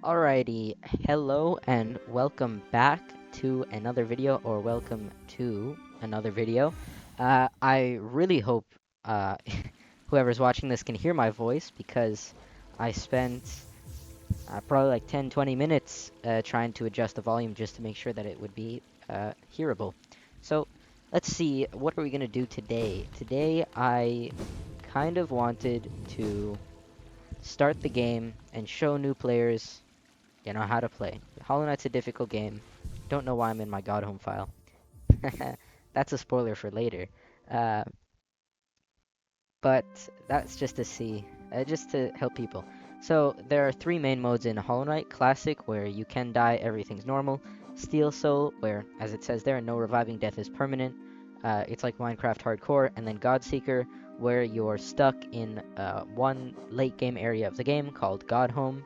Alrighty, hello and welcome back to another video, or welcome to another video. I really hope uh, whoever's watching this can hear my voice because I spent probably like 10-20 minutes trying to adjust the volume just to make sure that it would be hearable. So let's see, what are we going to do today? Today I kind of wanted to start the game and show new players how to play. Hollow Knight's a difficult game. Don't know why I'm in my God Home file. That's a spoiler for later. Uh, but that's just to see, just to help people. So there are three main modes in Hollow Knight: Classic, where you can die, everything's normal; Steel Soul, where, as it says there, no reviving, death is permanent. It's like Minecraft Hardcore; and then God Seeker, where you're stuck in one late game area of the game called God Home,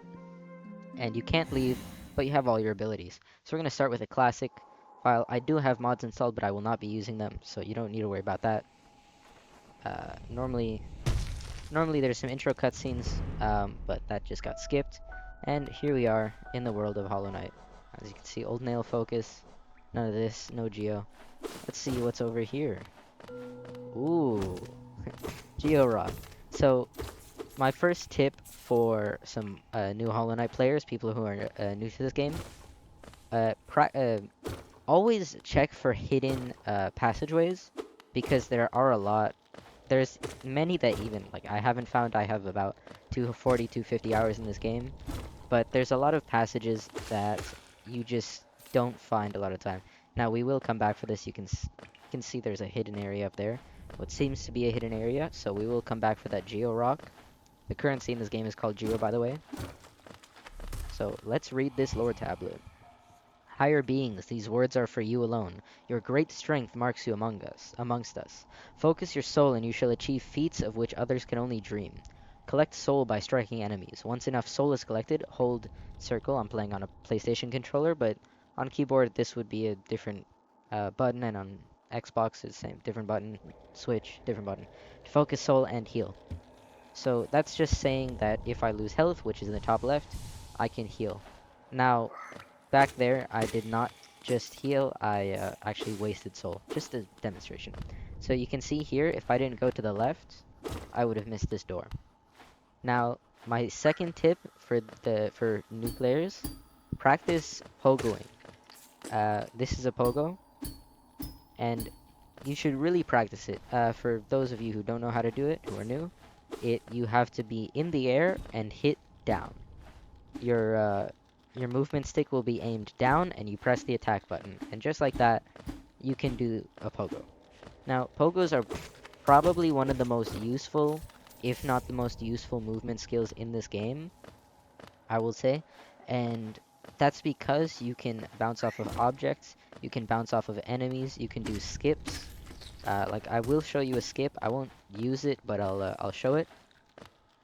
and you can't leave, but you have all your abilities. So we're going to start with a classic file. I do have mods installed, but I will not be using them, so you don't need to worry about that. Normally there's some intro cutscenes, but that just got skipped. And here we are in the world of Hollow Knight. As you can see, old nail focus, none of this, no geo. Let's see what's over here. Ooh, Geo Rock. So my first tip for some new Hollow Knight players, people who are new to this game, uh, always check for hidden passageways because there are a lot. There's many that even like I haven't found. I have about 240, 250 hours in this game, but there's a lot of passages that you just don't find a lot of time. Now we will come back for this. You can see there's a hidden area up there. What seems to be a hidden area, so we will come back for that Geo Rock. The currency in this game is called Geo, by the way. So let's read this lore tablet. Higher beings, these words are for you alone. Your great strength marks you amongst us. Focus your soul and you shall achieve feats of which others can only dream. Collect soul by striking enemies. Once enough soul is collected, hold circle. I'm playing on a PlayStation controller, but on keyboard this would be a different button, and on Xbox it's the same. Different button, Switch, different button. Focus soul and heal. So that's just saying that if I lose health, which is in the top left, I can heal. Now, back there, I did not just heal, I actually wasted soul. Just a demonstration. So you can see here, if I didn't go to the left, I would have missed this door. Now, my second tip for new players, practice pogoing. This is a pogo, and you should really practice it. For those of you who don't know how to do it, who are new, you have to be in the air and hit down. Your uh, your movement stick will be aimed down, and you press the attack button, and just like that, you can do a pogo. Now, pogos are probably one of the most useful, if not the most useful movement skills in this game, I will say, and that's because you can bounce off of objects, you can bounce off of enemies, you can do skips. Like I will show you a skip. I won't use it, but I'll show it.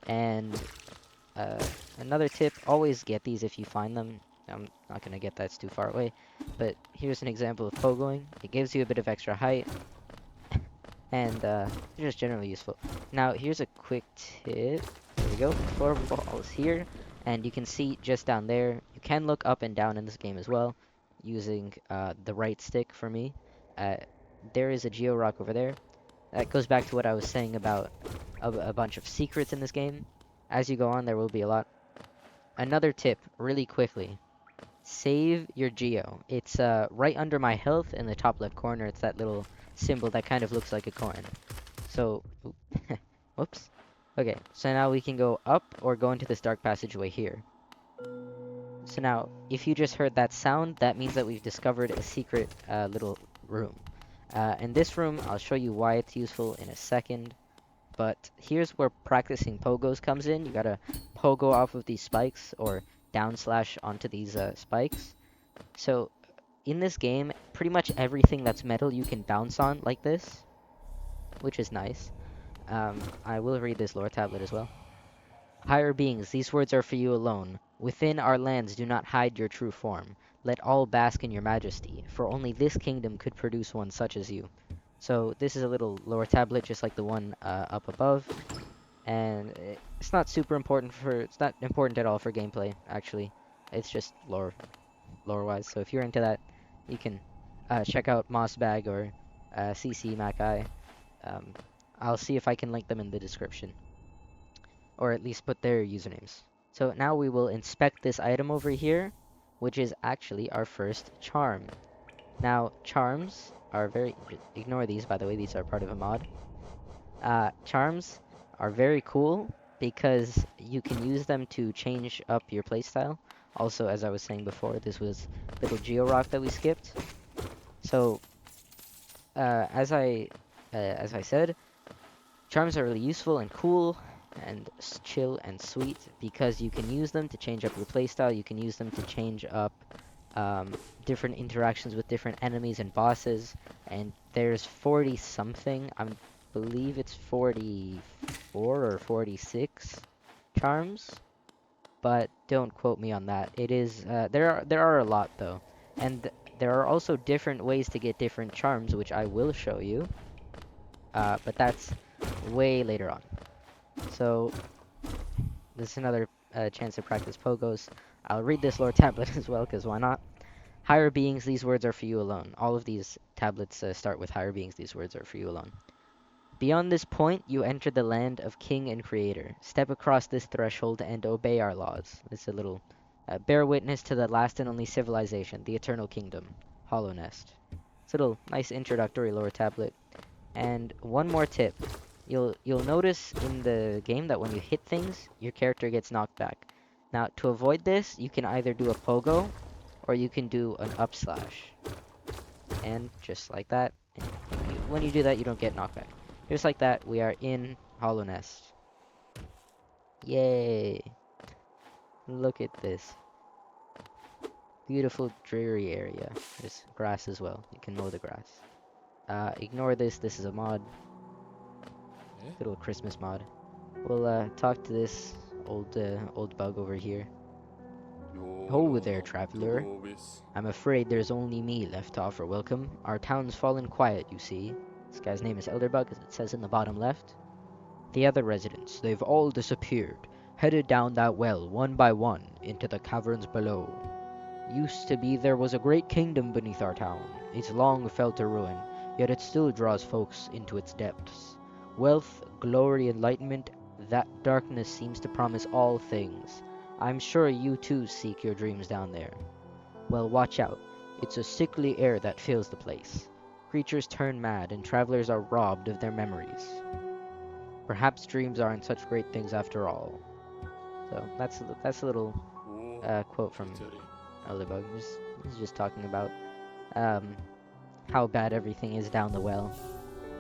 And Uh, another tip, always get these if you find them. I'm not going to get that, it's too far away. But here's an example of pogoing. It gives you a bit of extra height, and they're just generally useful. Now, here's a quick tip. There we go. 4 balls here, and you can see just down there, you can look up and down in this game as well, using the right stick for me. Uh, there is a Geo Rock over there. That goes back to what I was saying about a bunch of secrets in this game. As you go on, there will be a lot. Another tip, really quickly. Save your geo. It's right under my health in the top left corner. It's that little symbol that kind of looks like a coin. So, whoops. Okay, so now we can go up or go into this dark passageway here. So now, if you just heard that sound, that means that we've discovered a secret little room. In this room, I'll show you why it's useful in a second. But here's where practicing pogos comes in. You gotta pogo off of these spikes, or down slash onto these spikes. So in this game, pretty much everything that's metal you can bounce on like this, which is nice. I will read this lore tablet as well. Higher beings, these words are for you alone. Within our lands do not hide your true form. Let all bask in your majesty, for only this kingdom could produce one such as you. So this is a little lore tablet, just like the one up above, and it's not super important for, it's not important at all for gameplay, actually. It's just lore-wise. So if you're into that, you can check out Mossbag or CC Mackay. Um, I'll see if I can link them in the description, or at least put their usernames. So now we will inspect this item over here, which is actually our first charm. Now, charms are ignore these, by the way, these are part of a mod. Charms are very cool because you can use them to change up your playstyle. Also, as I was saying before, this was little Geo Rock that we skipped. So, uh, as I as I said, charms are really useful and cool and chill and sweet because you can use them to change up your playstyle. You can use them to change up um, different interactions with different enemies and bosses. And there's 40 something. I believe it's 44 or 46 charms, but don't quote me on that. It is there are a lot though, and there are also different ways to get different charms, which I will show you. But that's way later on. So this is another chance to practice pogos. I'll read this lore tablet as well, because why not? Higher beings, these words are for you alone. All of these tablets start with higher beings, these words are for you alone. Beyond this point, you enter the land of King and Creator. Step across this threshold and obey our laws. It's a little bear witness to the last and only civilization, the Eternal Kingdom, Hallownest. It's a little nice introductory lore tablet. And one more tip. You'll notice in the game that when you hit things, your character gets knocked back. Now, to avoid this, you can either do a pogo, or you can do an up slash. And just like that, when you do that, you don't get knocked back. Just like that, we are in Hallownest. Yay! Look at this. Beautiful, dreary area. There's grass as well. You can mow the grass. Ignore this. This is a mod. Little Christmas mod. We'll talk to this old bug over here. Oh there, traveler. I'm afraid there's only me left to offer welcome. Our town's fallen quiet, you see. This guy's name is Elderbug, as it says in the bottom left. The other residents, they've all disappeared, headed down that well, one by one, into the caverns below. Used to be there was a great kingdom beneath our town. It's long fell to ruin, yet it still draws folks into its depths. Wealth, glory, enlightenment, that darkness seems to promise all things. I'm sure you too seek your dreams down there. Well, watch out. It's a sickly air that fills the place. Creatures turn mad, and travelers are robbed of their memories. Perhaps dreams aren't such great things after all. So that's a little quote from Elderbug. He's just talking about um, how bad everything is down the well.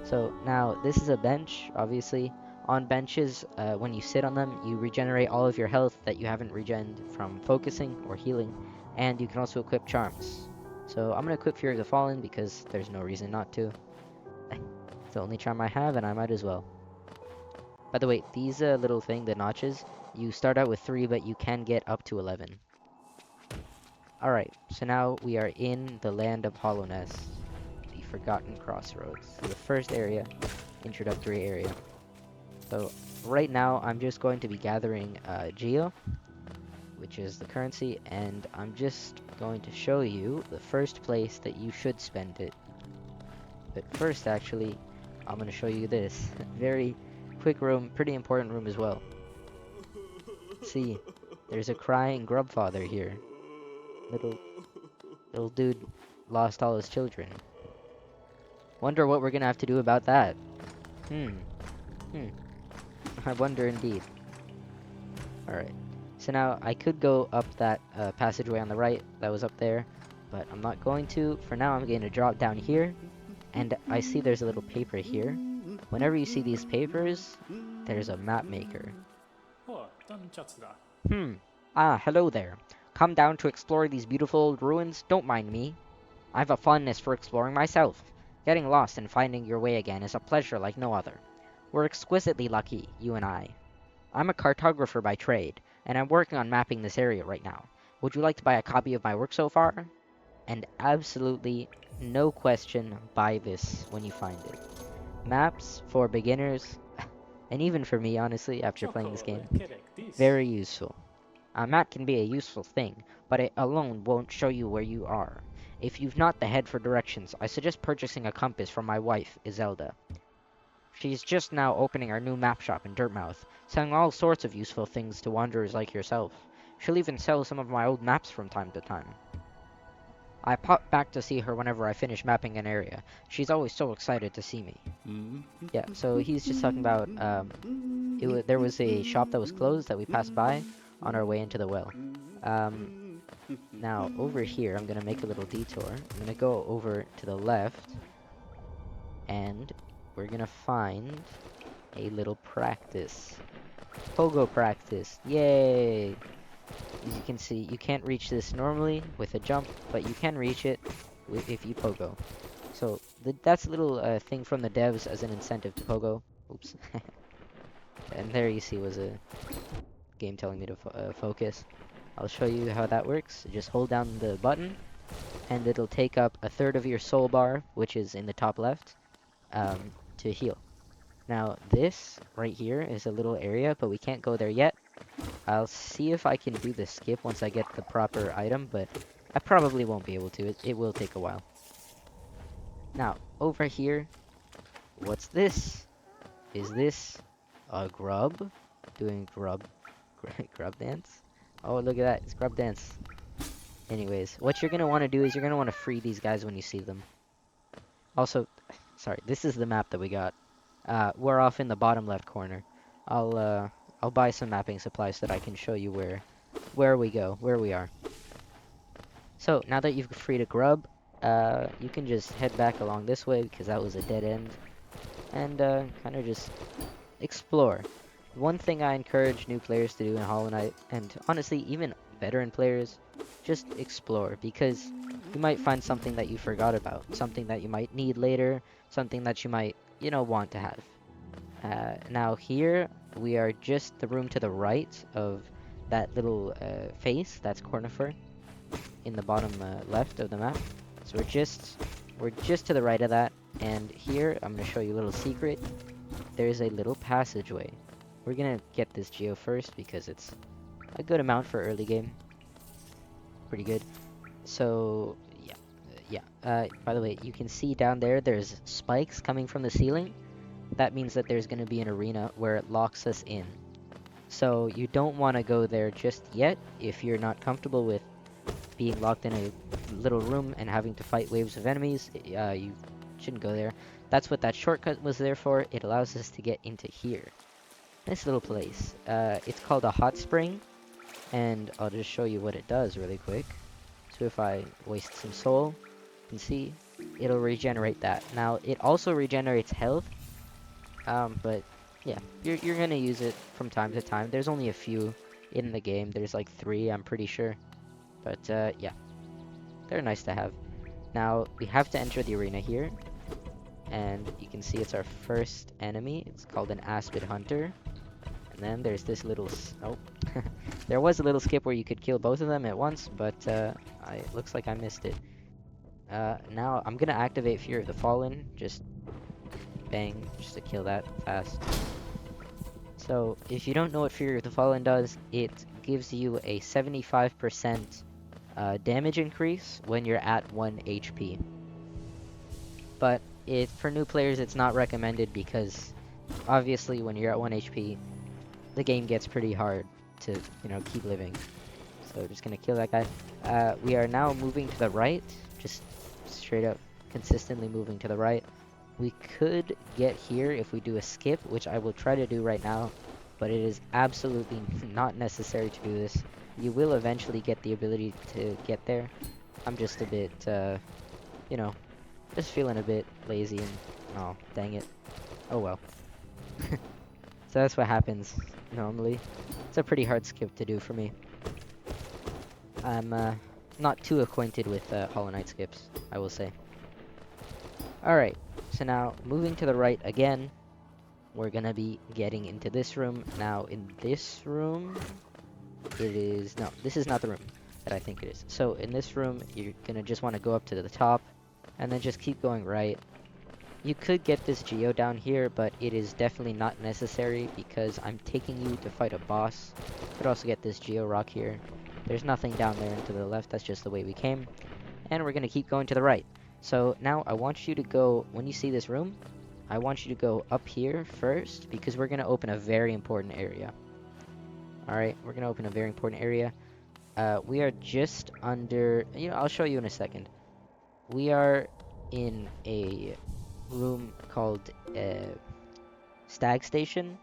So now this is a bench, obviously. On benches, when you sit on them, you regenerate all of your health that you haven't regened from focusing or healing, and you can also equip charms. So I'm gonna equip Fury of the Fallen because there's no reason not to. It's the only charm I have, and I might as well. By the way, these little thing, the notches, you start out with 3, but you can get up to 11. Alright, so now we are in the land of Hallownest, the Forgotten Crossroads, the first area, introductory area. So right now I'm just going to be gathering Geo, which is the currency, and I'm just going to show you the first place that you should spend it. But first, actually, I'm going to show you this very quick room, pretty important room as well. See, there's a crying grubfather here. Little dude lost all his children. Wonder what we're gonna have to do about that. I wonder indeed. Alright. So now I could go up that passageway on the right that was up there, but I'm not going to. For now, I'm going to drop down here, and I see there's a little paper here. Whenever you see these papers, there's a map maker. Hello there. Come down to explore these beautiful old ruins? Don't mind me. I've a fondness for exploring myself. Getting lost and finding your way again is a pleasure like no other. We're exquisitely lucky, you and I. I'm a cartographer by trade, and I'm working on mapping this area right now. Would you like to buy a copy of my work so far? And absolutely, no question, buy this when you find it. Maps for beginners, and even for me, honestly, after playing this game, very useful. A map can be a useful thing, but it alone won't show you where you are. If you've not the head for directions, I suggest purchasing a compass from my wife, Izelda. She's just now opening our new map shop in Dirtmouth, selling all sorts of useful things to wanderers like yourself. She'll even sell some of my old maps from time to time. I pop back to see her whenever I finish mapping an area. She's always so excited to see me. Yeah, so he's just talking about, there was a shop that was closed that we passed by on our way into the well. Now, over here, I'm gonna make a little detour. I'm gonna go over to the left, and we're gonna find a little practice. Pogo practice. Yay! As you can see, you can't reach this normally with a jump, but you can reach it if you pogo. So that's a little thing from the devs as an incentive to pogo. Oops. And there you see was a game telling me to focus. I'll show you how that works. Just hold down the button, and it'll take up a third of your soul bar, which is in the top left, to heal. Now this right here is a little area, but we can't go there yet. I'll see if I can do the skip once I get the proper item, but I probably won't be able to. It will take a while. Now, over here, what's this? Is this a grub? Doing grub dance? Oh, look at that. It's grub dance. Anyways, what you're going to want to do is you're going to want to free these guys when you see them. Also, sorry, this is the map that we got. We're off in the bottom left corner. I'll buy some mapping supplies so that I can show you where we go, where we are. So, now that you've freed a grub, you can just head back along this way because that was a dead end. And, kind of just explore. One thing I encourage new players to do in Hollow Knight, and honestly, even veteran players, just explore, because you might find something that you forgot about, something that you might need later, something that you might, want to have. Now here, we are just the room to the right of that little face, that's Cornifer, in the bottom left of the map. So we're just to the right of that, and here, I'm going to show you a little secret. There's a little passageway. We're going to get this geo first, because it's a good amount for early game. Pretty good. So, yeah. By the way, you can see down there, there's spikes coming from the ceiling. That means that there's going to be an arena where it locks us in. So you don't want to go there just yet if you're not comfortable with being locked in a little room and having to fight waves of enemies. You shouldn't go there. That's what that shortcut was there for. It allows us to get into here. This little place. It's called a hot spring, and I'll just show you what it does really quick. So if I waste some soul, you can see it'll regenerate that. Now it also regenerates health. But yeah, you're gonna use it from time to time. There's only a few in the game. There's like 3, I'm pretty sure. But yeah, they're nice to have. Now we have to enter the arena here, and you can see it's our first enemy. It's called an Aspid Hunter. And then there's this little oh, there was a little skip where you could kill both of them at once, but it looks like I missed it. Now I'm gonna activate Fear of the Fallen. Just bang, just to kill that fast. So, if you don't know what Fury of the Fallen does, it gives you a 75% damage increase when you're at 1 HP. But for new players, it's not recommended because, obviously, when you're at 1 HP, the game gets pretty hard to, keep living. So, just gonna kill that guy. We are now moving to the right, just straight up, consistently moving to the right. We could get here if we do a skip, which I will try to do right now, but it is absolutely not necessary to do this. You will eventually get the ability to get there. I'm just a bit, just feeling a bit lazy and, oh, dang it. Oh well. So that's what happens normally. It's a pretty hard skip to do for me. I'm not too acquainted with Hollow Knight skips, I will say. Alright. So now, moving to the right again, we're gonna be getting into this room. Now, in this room, no, this is not the room that I think it is. So, in this room, you're gonna just want to go up to the top, and then just keep going right. You could get this geo down here, but it is definitely not necessary because I'm taking you to fight a boss. Could also get this geo rock here. There's nothing down there and to the left, that's just the way we came. And we're gonna keep going to the right. So now I want you to go, when you see this room, I want you to go up here first because we're gonna open a very important area. Alright, we're gonna open a very important area. We are just under, I'll show you in a second. We are in a room called Stag Station.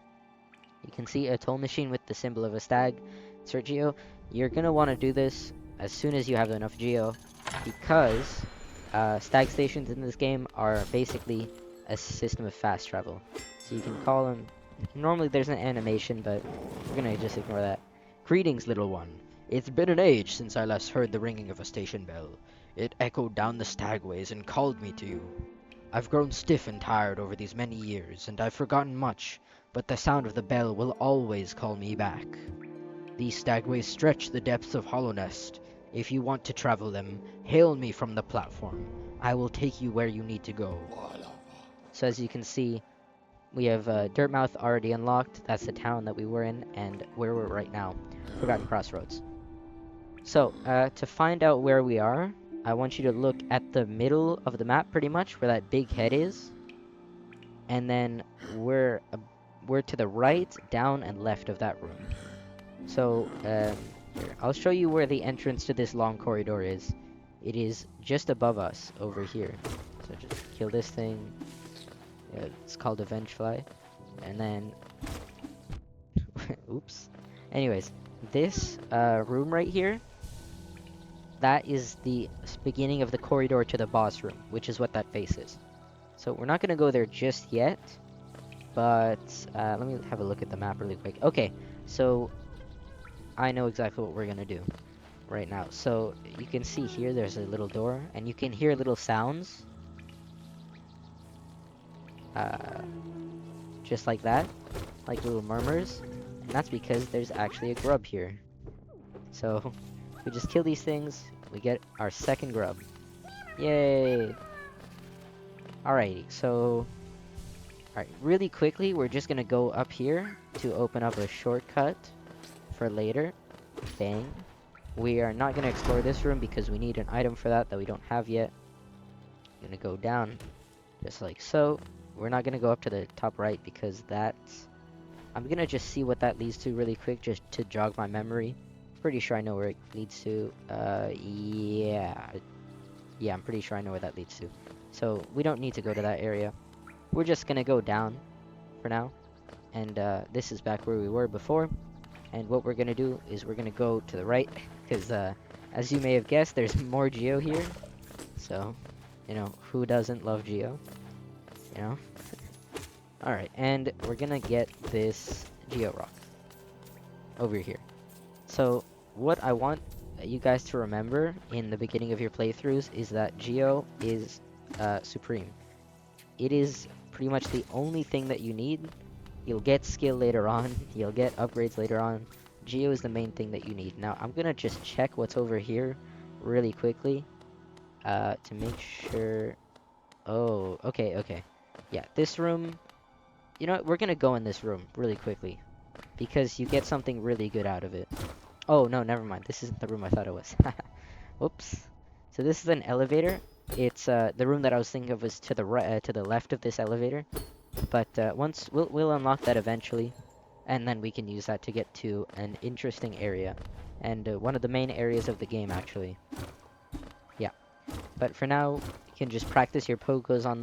You can see a toll machine with the symbol of a stag. Insert geo. You're gonna want to do this as soon as you have enough geo, because stag stations in this game are basically a system of fast travel. So you can call them. Normally there's an animation, but we're gonna just ignore that. Greetings, little one. It's been an age since I last heard the ringing of a station bell. It echoed down the stagways and called me to you. I've grown stiff and tired over these many years, and I've forgotten much, but the sound of the bell will always call me back. These stagways stretch the depths of Hallownest. If you want to travel them, hail me from the platform. I will take you where you need to go. So as you can see, we have Dirtmouth already unlocked. That's the town that we were in, and where we're right now, Forgotten Crossroads. So, to find out where we are, I want you to look at the middle of the map, pretty much, where that big head is. And then we're to the right, down, and left of that room. So, here, I'll show you where the entrance to this long corridor is. It is just above us, over here. So just kill this thing. Yeah, it's called a Vengefly. And then... Oops. Anyways, this room right here, that is the beginning of the corridor to the boss room, which is what that face is. So we're not going to go there just yet, but let me have a look at the map really quick. Okay, so I know exactly what we're going to do right now. So you can see here there's a little door, and you can hear little sounds. Just like that, like little murmurs, and that's because there's actually a grub here. So we just kill these things, we get our second grub. Yay! Alrighty, so alright, really quickly we're just gonna go up here to open up a shortcut for later. Bang. We are not gonna explore this room because we need an item for that we don't have yet. I'm gonna go down just like so. We're not gonna go up to the top right because that's... I'm gonna just see what that leads to really quick, just to jog my memory. Pretty sure I know where it leads to. Yeah, I'm pretty sure I know where that leads to. So we don't need to go to that area. We're just gonna go down for now. And this is back where we were before. And what we're gonna do is we're gonna go to the right, because as you may have guessed, there's more Geo here. So, who doesn't love Geo? Alright, and we're gonna get this Geo Rock over here. So, what I want you guys to remember in the beginning of your playthroughs is that Geo is supreme. It is pretty much the only thing that you need. You'll get skill later on, you'll get upgrades later on. Geo is the main thing that you need. Now, I'm gonna just check what's over here really quickly to make sure... Oh, okay. Yeah, this room... You know what? We're gonna go in this room really quickly, because you get something really good out of it. Oh, no, never mind. This isn't the room I thought it was. Whoops. So this is an elevator. It's, the room that I was thinking of was to the right, to the left of this elevator. But, once... We'll unlock that eventually, and then we can use that to get to an interesting area. And, one of the main areas of the game, actually. Yeah. But for now, you can just practice your pogos on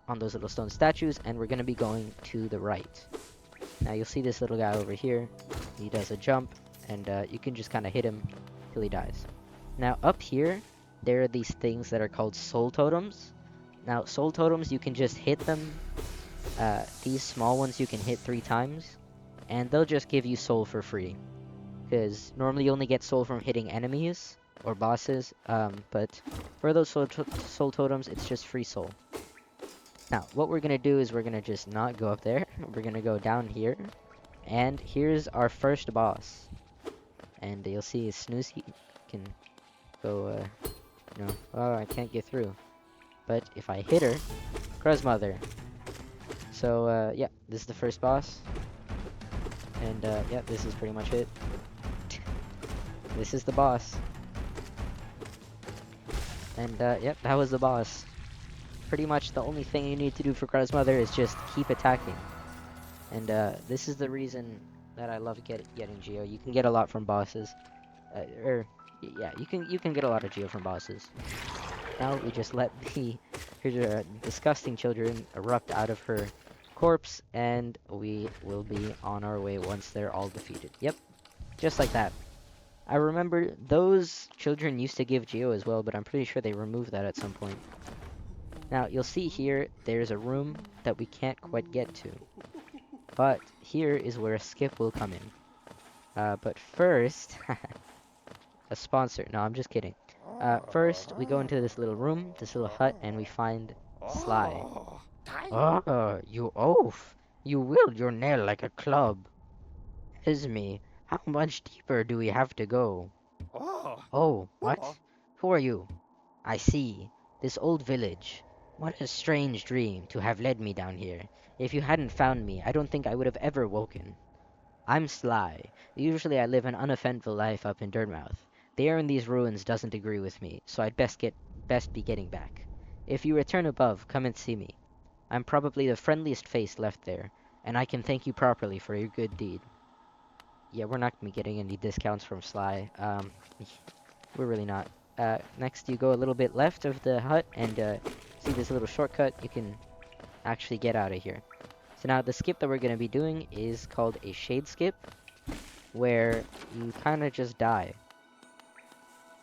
on those little stone statues, and we're going to be going to the right. Now you'll see this little guy over here. He does a jump, and you can just kind of hit him till he dies. Now up here, there are these things that are called soul totems. Now soul totems, you can just hit them. These small ones you can hit 3 times, and they'll just give you soul for free. Because normally you only get soul from hitting enemies or bosses, but for those soul totems, it's just free soul. Now, what we're going to do is we're going to just not go up there. We're going to go down here. And here's our first boss. And you'll see Snoozy can go, oh, I can't get through. but if I hit her, Grandmother. So, yeah, this is the first boss. And, yeah, this is pretty much it. This is the boss. And, yep, that was the boss. Pretty much the only thing you need to do for Grandmother is just keep attacking. And, this is the reason that I love getting Geo. You can get a lot from bosses. Yeah, you can get a lot of Geo from bosses. Now we just let the disgusting children erupt out of her corpse, and we will be on our way once they're all defeated. Yep, just like that. I remember those children used to give Geo as well, but I'm pretty sure they removed that at some point. Now, you'll see here, there's a room that we can't quite get to. But here is where a skip will come in. But first, a sponsor. No, I'm just kidding. First, we go into this little room, this little hut, and we find Sly. Oh, you oaf! You wield your nail like a club. Esme, how much deeper do we have to go? Oh, what? Who are you? I see. This old village. What a strange dream to have led me down here. If you hadn't found me, I don't think I would have ever woken. I'm Sly. Usually I live an uneventful life up in Dirtmouth. The air in these ruins doesn't agree with me, so I'd best be getting back. If you return above, come and see me. I'm probably the friendliest face left there, and I can thank you properly for your good deed. Yeah, we're not gonna be getting any discounts from Sly. We're really not. Next you go a little bit left of the hut, and see this little shortcut. You can actually get out of here. So now the skip that we're going to be doing is called a shade skip, where you kind of just die.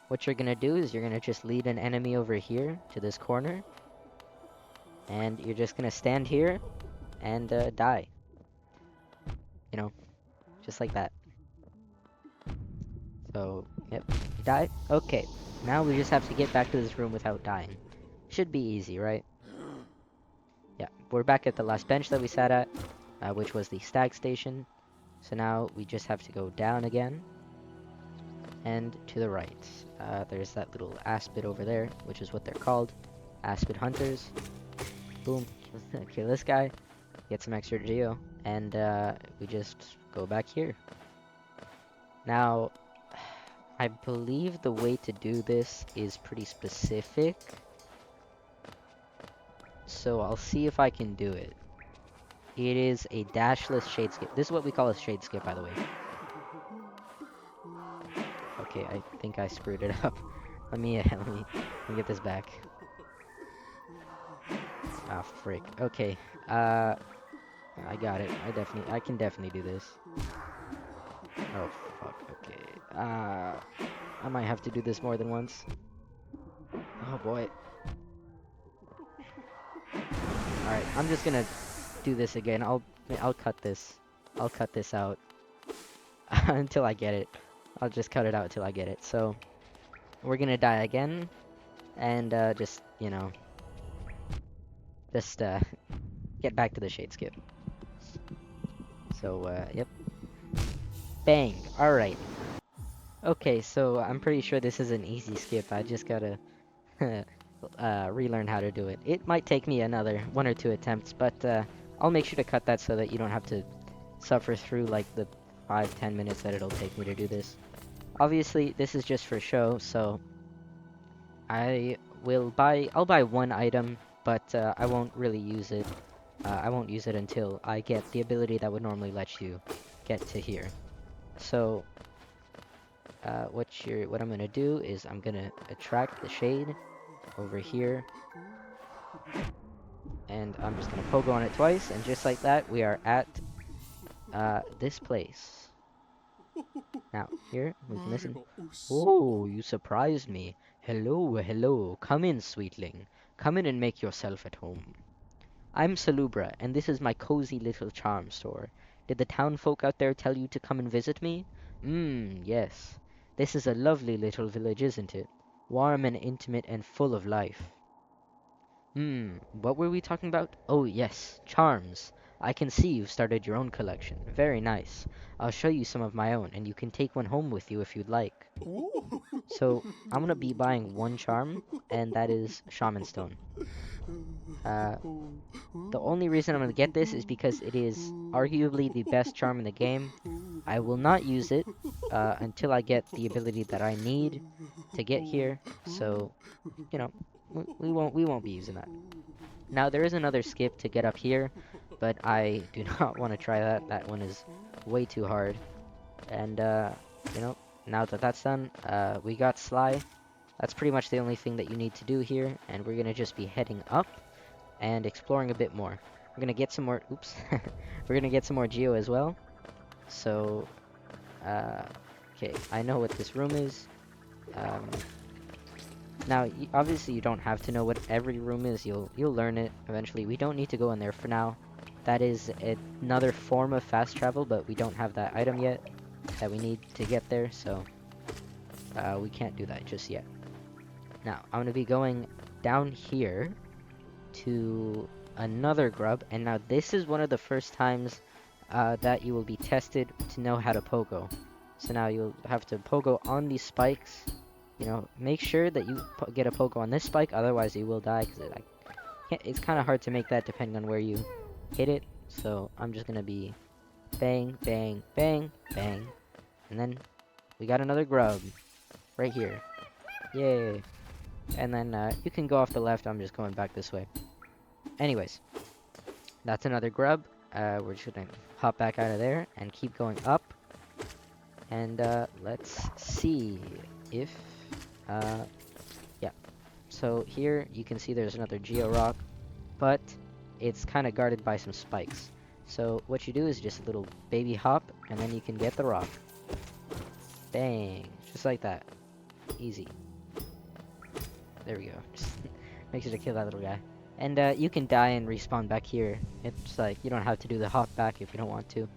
What you're going to do is you're going to just lead an enemy over here to this corner, and you're just going to stand here and die. You know, just like that. So, yep, you die. Okay, now we just have to get back to this room without dying. Should be easy, right? Yeah, we're back at the last bench that we sat at, which was the stag station. So now we just have to go down again and to the right. There's that little aspid over there, which is what they're called, aspid hunters. Boom, kill this guy, get some extra geo, and we just go back here. Now, I believe the way to do this is pretty specific, so I'll see if I can do it. It is a dashless shade skip. This is what we call a shade skip, by the way. Okay, I think I screwed it up. Let me get this back. Ah, frick. Okay. I got it. I can definitely do this. Oh, fuck. Okay. I might have to do this more than once. Oh, boy. Alright, I'm just gonna do this again. I'll cut this. I'll cut this out until I get it. I'll just cut it out until I get it. So, we're gonna die again, and just, you know, just get back to the shade skip. So, yep. Bang. Alright. Okay, so I'm pretty sure this is an easy skip. I just gotta relearn how to do it. It might take me another 1 or 2 attempts, but I'll make sure to cut that so that you don't have to suffer through like the 5-10 minutes that it'll take me to do this. Obviously, this is just for show, so I'll buy one item, but I won't really use it. I won't use it until I get the ability that would normally let you get to here. So, what I'm gonna do is I'm gonna attract the shade over here, and I'm just gonna pogo on it twice, and just like that, we are at this place. Now, here, we can listen. Oh, you surprised me. Hello, hello. Come in, sweetling. Come in and make yourself at home. I'm Salubra, and this is my cozy little charm store. Did the town folk out there tell you to come and visit me? Yes. This is a lovely little village, isn't it? Warm and intimate and full of life. What were we talking about? Oh, yes, charms. I can see you've started your own collection. Very nice. I'll show you some of my own, and you can take one home with you if you'd like. So, I'm gonna be buying one charm, and that is Shaman Stone. Uh, the only reason I'm gonna get this is because it is arguably the best charm in the game. I will not use it until I get the ability that I need to get here. So, you know, we won't be using that. Now there is another skip to get up here, but I do not want to try that. That one is way too hard. And you know, now that that's done, we got Sly. That's pretty much the only thing that you need to do here, and we're gonna just be heading up and exploring a bit more. We're gonna get some more. Oops, we're gonna get some more Geo as well. So, uh, okay, I know what this room is. Um, Now, obviously, you don't have to know what every room is. You'll learn it eventually. We don't need to go in there for now. That is another form of fast travel, but we don't have that item yet that we need to get there, so we can't do that just yet. Now, I'm gonna be going down here to another grub, and now this is one of the first times that you will be tested to know how to pogo. So now you'll have to pogo on these spikes. You know, make sure that you get a pogo on this spike, otherwise you will die, because it's kind of hard to make that depending on where you hit it. So I'm just gonna be bang, bang, bang, bang, and then we got another grub right here. Yay! And then you can go off the left. I'm just going back this way. Anyways, that's another grub. We're just gonna hop back out of there and keep going up. And let's see if yeah. So here you can see there's another Geo Rock, but it's kind of guarded by some spikes. So what you do is just a little baby hop, and then you can get the rock. Bang! Just like that. Easy. There we go. Just make sure to kill that little guy. And you can die and respawn back here. It's like, you don't have to do the hop back if you don't want to.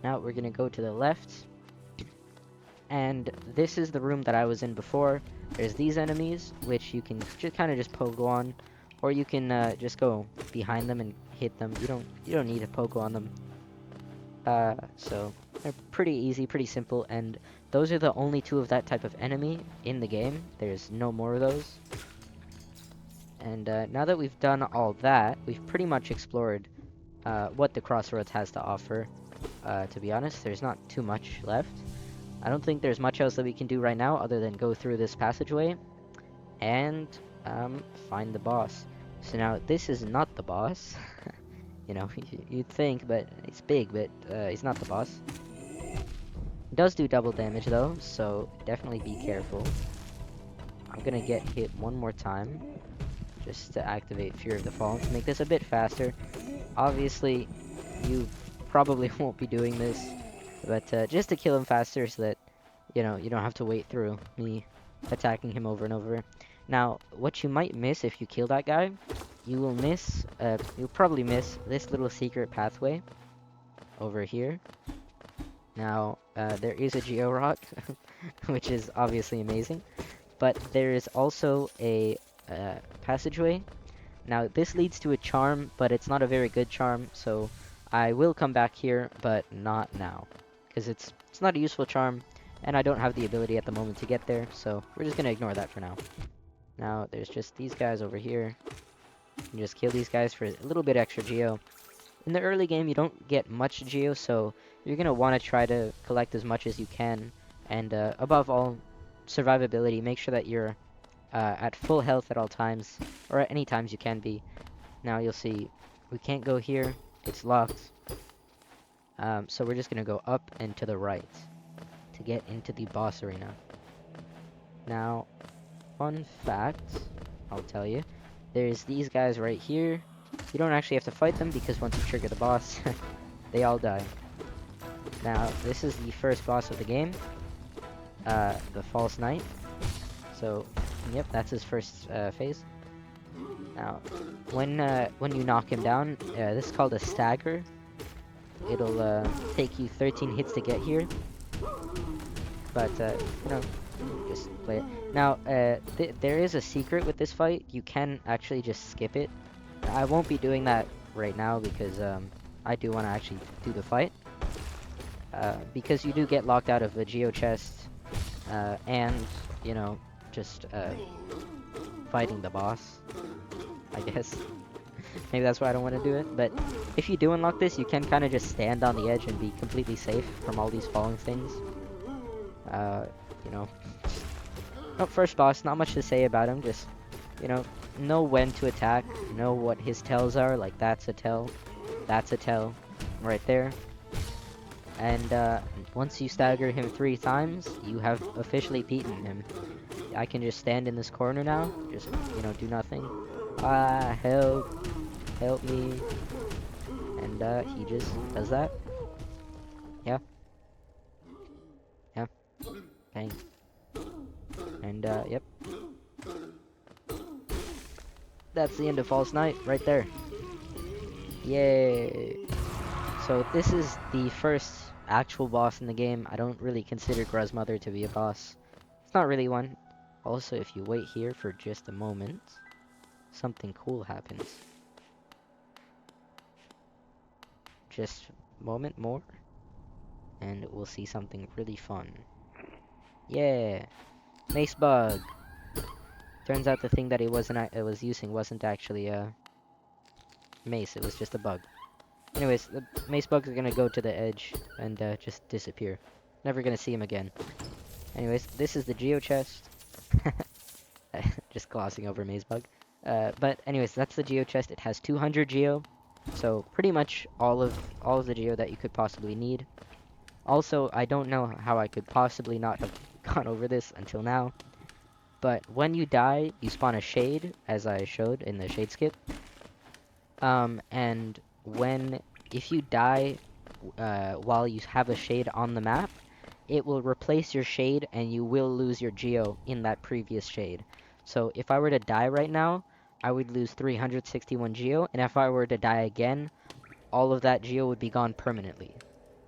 Now we're gonna go to the left. And this is the room that I was in before. There's these enemies, which you can just kind of just pogo on, or you can just go behind them and hit them. You don't need to pogo on them. So they're pretty easy, pretty simple, and those are the only two of that type of enemy in the game. There's no more of those. And now that we've done all that, we've pretty much explored what the Crossroads has to offer. To be honest, there's not too much left. I don't think there's much else that we can do right now other than go through this passageway and find the boss. So now this is not the boss. You know, you'd think, but it's big, but he's not the boss. It does do double damage though, so definitely be careful. I'm gonna get hit one more time just to activate Fear of the Fallen to make this a bit faster. Obviously, you probably won't be doing this, but just to kill him faster so that, you know, you don't have to wait through me attacking him over and over. Now, what you might miss if you kill that guy, you'll probably miss this little secret pathway over here. Now, there is a Geo Rock, which is obviously amazing, but there is also a passageway. Now, this leads to a charm, but it's not a very good charm, so I will come back here, but not now, because it's not a useful charm, and I don't have the ability at the moment to get there, so we're just gonna ignore that for now. Now, there's just these guys over here. You can just kill these guys for a little bit extra Geo. In the early game, you don't get much Geo, so you're gonna want to try to collect as much as you can, and above all, survivability. Make sure that you're at full health at all times, or at any times you can be. Now, you'll see we can't go here. It's locked. So we're just gonna go up and to the right to get into the boss arena. Now, fun fact, I'll tell you, there's these guys right here. You don't actually have to fight them because once you trigger the boss, they all die. Now, this is the first boss of the game, the False Knight. So, yep, that's his first phase. Now, when you knock him down, this is called a stagger. It'll take you 13 hits to get here, but you know, just play it. Now, there is a secret with this fight. You can actually just skip it. I won't be doing that right now because I do want to actually do the fight. Because you do get locked out of a geo chest, and, you know, just fighting the boss, I guess. Maybe that's why I don't want to do it, but if you do unlock this, you can kind of just stand on the edge and be completely safe from all these falling things. You know, no, first boss, not much to say about him, just, you know when to attack, know what his tells are, like that's a tell, right there. And once you stagger him 3 times, you have officially beaten him. I can just stand in this corner now, just, you know, do nothing. Ah, help me. And he just does that. Yeah, yeah, bang. And yep, that's the end of False Knight right there. Yay! So this is the first actual boss in the game. I don't really consider Gruzmother to be a boss. It's not really one. Also, if you wait here for just a moment, something cool happens. Just a moment more, and we'll see something really fun. Yeah! Mace bug! Turns out the thing that it was using wasn't actually a mace, it was just a bug. Anyways, the mace bugs are gonna go to the edge and just disappear. Never gonna see him again. Anyways, this is the geo chest. Just glossing over maze bug. But anyways, that's the geo chest. It has 200 geo, so pretty much all of the geo that you could possibly need. Also, I don't know how I could possibly not have gone over this until now, but when you die, you spawn a shade, as I showed in the shade skip. And if you die while you have a shade on the map, it will replace your shade and you will lose your geo in that previous shade. So if I were to die right now, I would lose 361 geo, and if I were to die again, all of that geo would be gone permanently.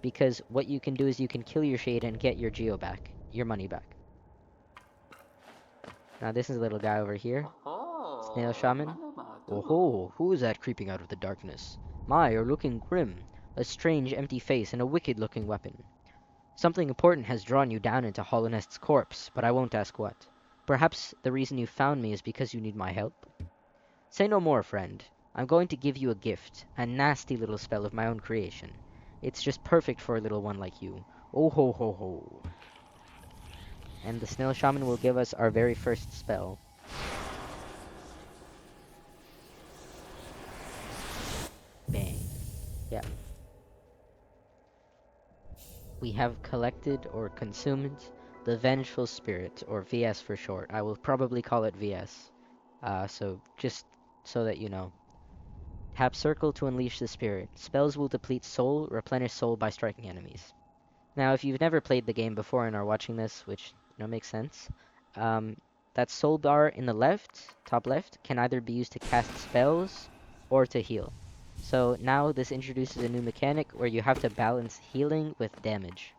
Because what you can do is you can kill your shade and get your geo back, your money back. Now this is a little guy over here, Snail Shaman. Oh, who is that creeping out of the darkness? My, you're looking grim. A strange, empty face and a wicked-looking weapon. Something important has drawn you down into Hallownest's corpse, but I won't ask what. Perhaps the reason you found me is because you need my help? Say no more, friend. I'm going to give you a gift, a nasty little spell of my own creation. It's just perfect for a little one like you. Oh ho ho ho. And the Snail Shaman will give us our very first spell. Bang. Yeah. We have collected or consumed the Vengeful Spirit, or VS for short. I will probably call it VS. So just so that you know. Tap circle to unleash the spirit. Spells will deplete soul, replenish soul by striking enemies. Now, if you've never played the game before and are watching this, which, you know, makes sense, um, that soul bar in the left, top left, can either be used to cast spells or to heal. So now this introduces a new mechanic where you have to balance healing with damage.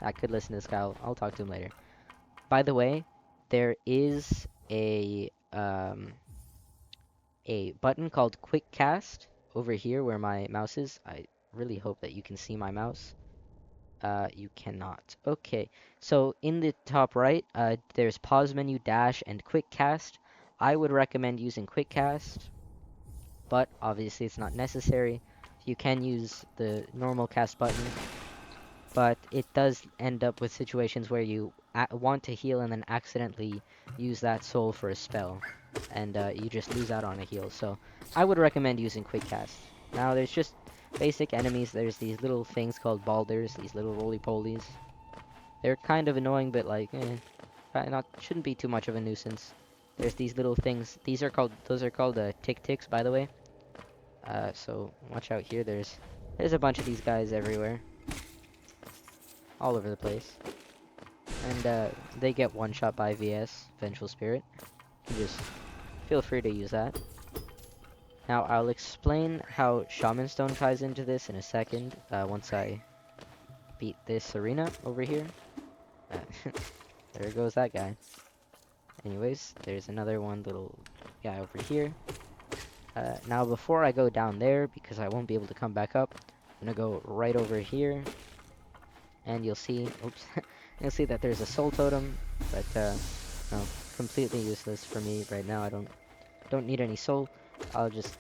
I could listen to this guy. I'll talk to him later. By the way, there is a button called Quick Cast over here where my mouse is. I really hope that you can see my mouse. You cannot. Okay, so in the top right, there's pause menu, dash, and quick cast. I would recommend using quick cast, but obviously it's not necessary. You can use the normal cast button, but it does end up with situations where you want to heal and then accidentally use that soul for a spell, and you just lose out on a heal. So I would recommend using quick cast. Now there's just basic enemies. There's these little things called balders, these little roly-polies. They're kind of annoying, but like, not shouldn't be too much of a nuisance. There's these little things. Those are called tick-ticks, by the way. So watch out here. There's a bunch of these guys everywhere, all over the place, and they get one shot by VS, Vengeful Spirit. You just feel free to use that. Now I'll explain how Shaman Stone ties into this in a second, once I beat this arena over here. There goes that guy. Anyways, there's another one little guy over here. Now before I go down there, because I won't be able to come back up, I'm gonna go right over here, and you'll see, oops, you'll see that there's a soul totem, but no, completely useless for me right now. I don't need any soul. I'll just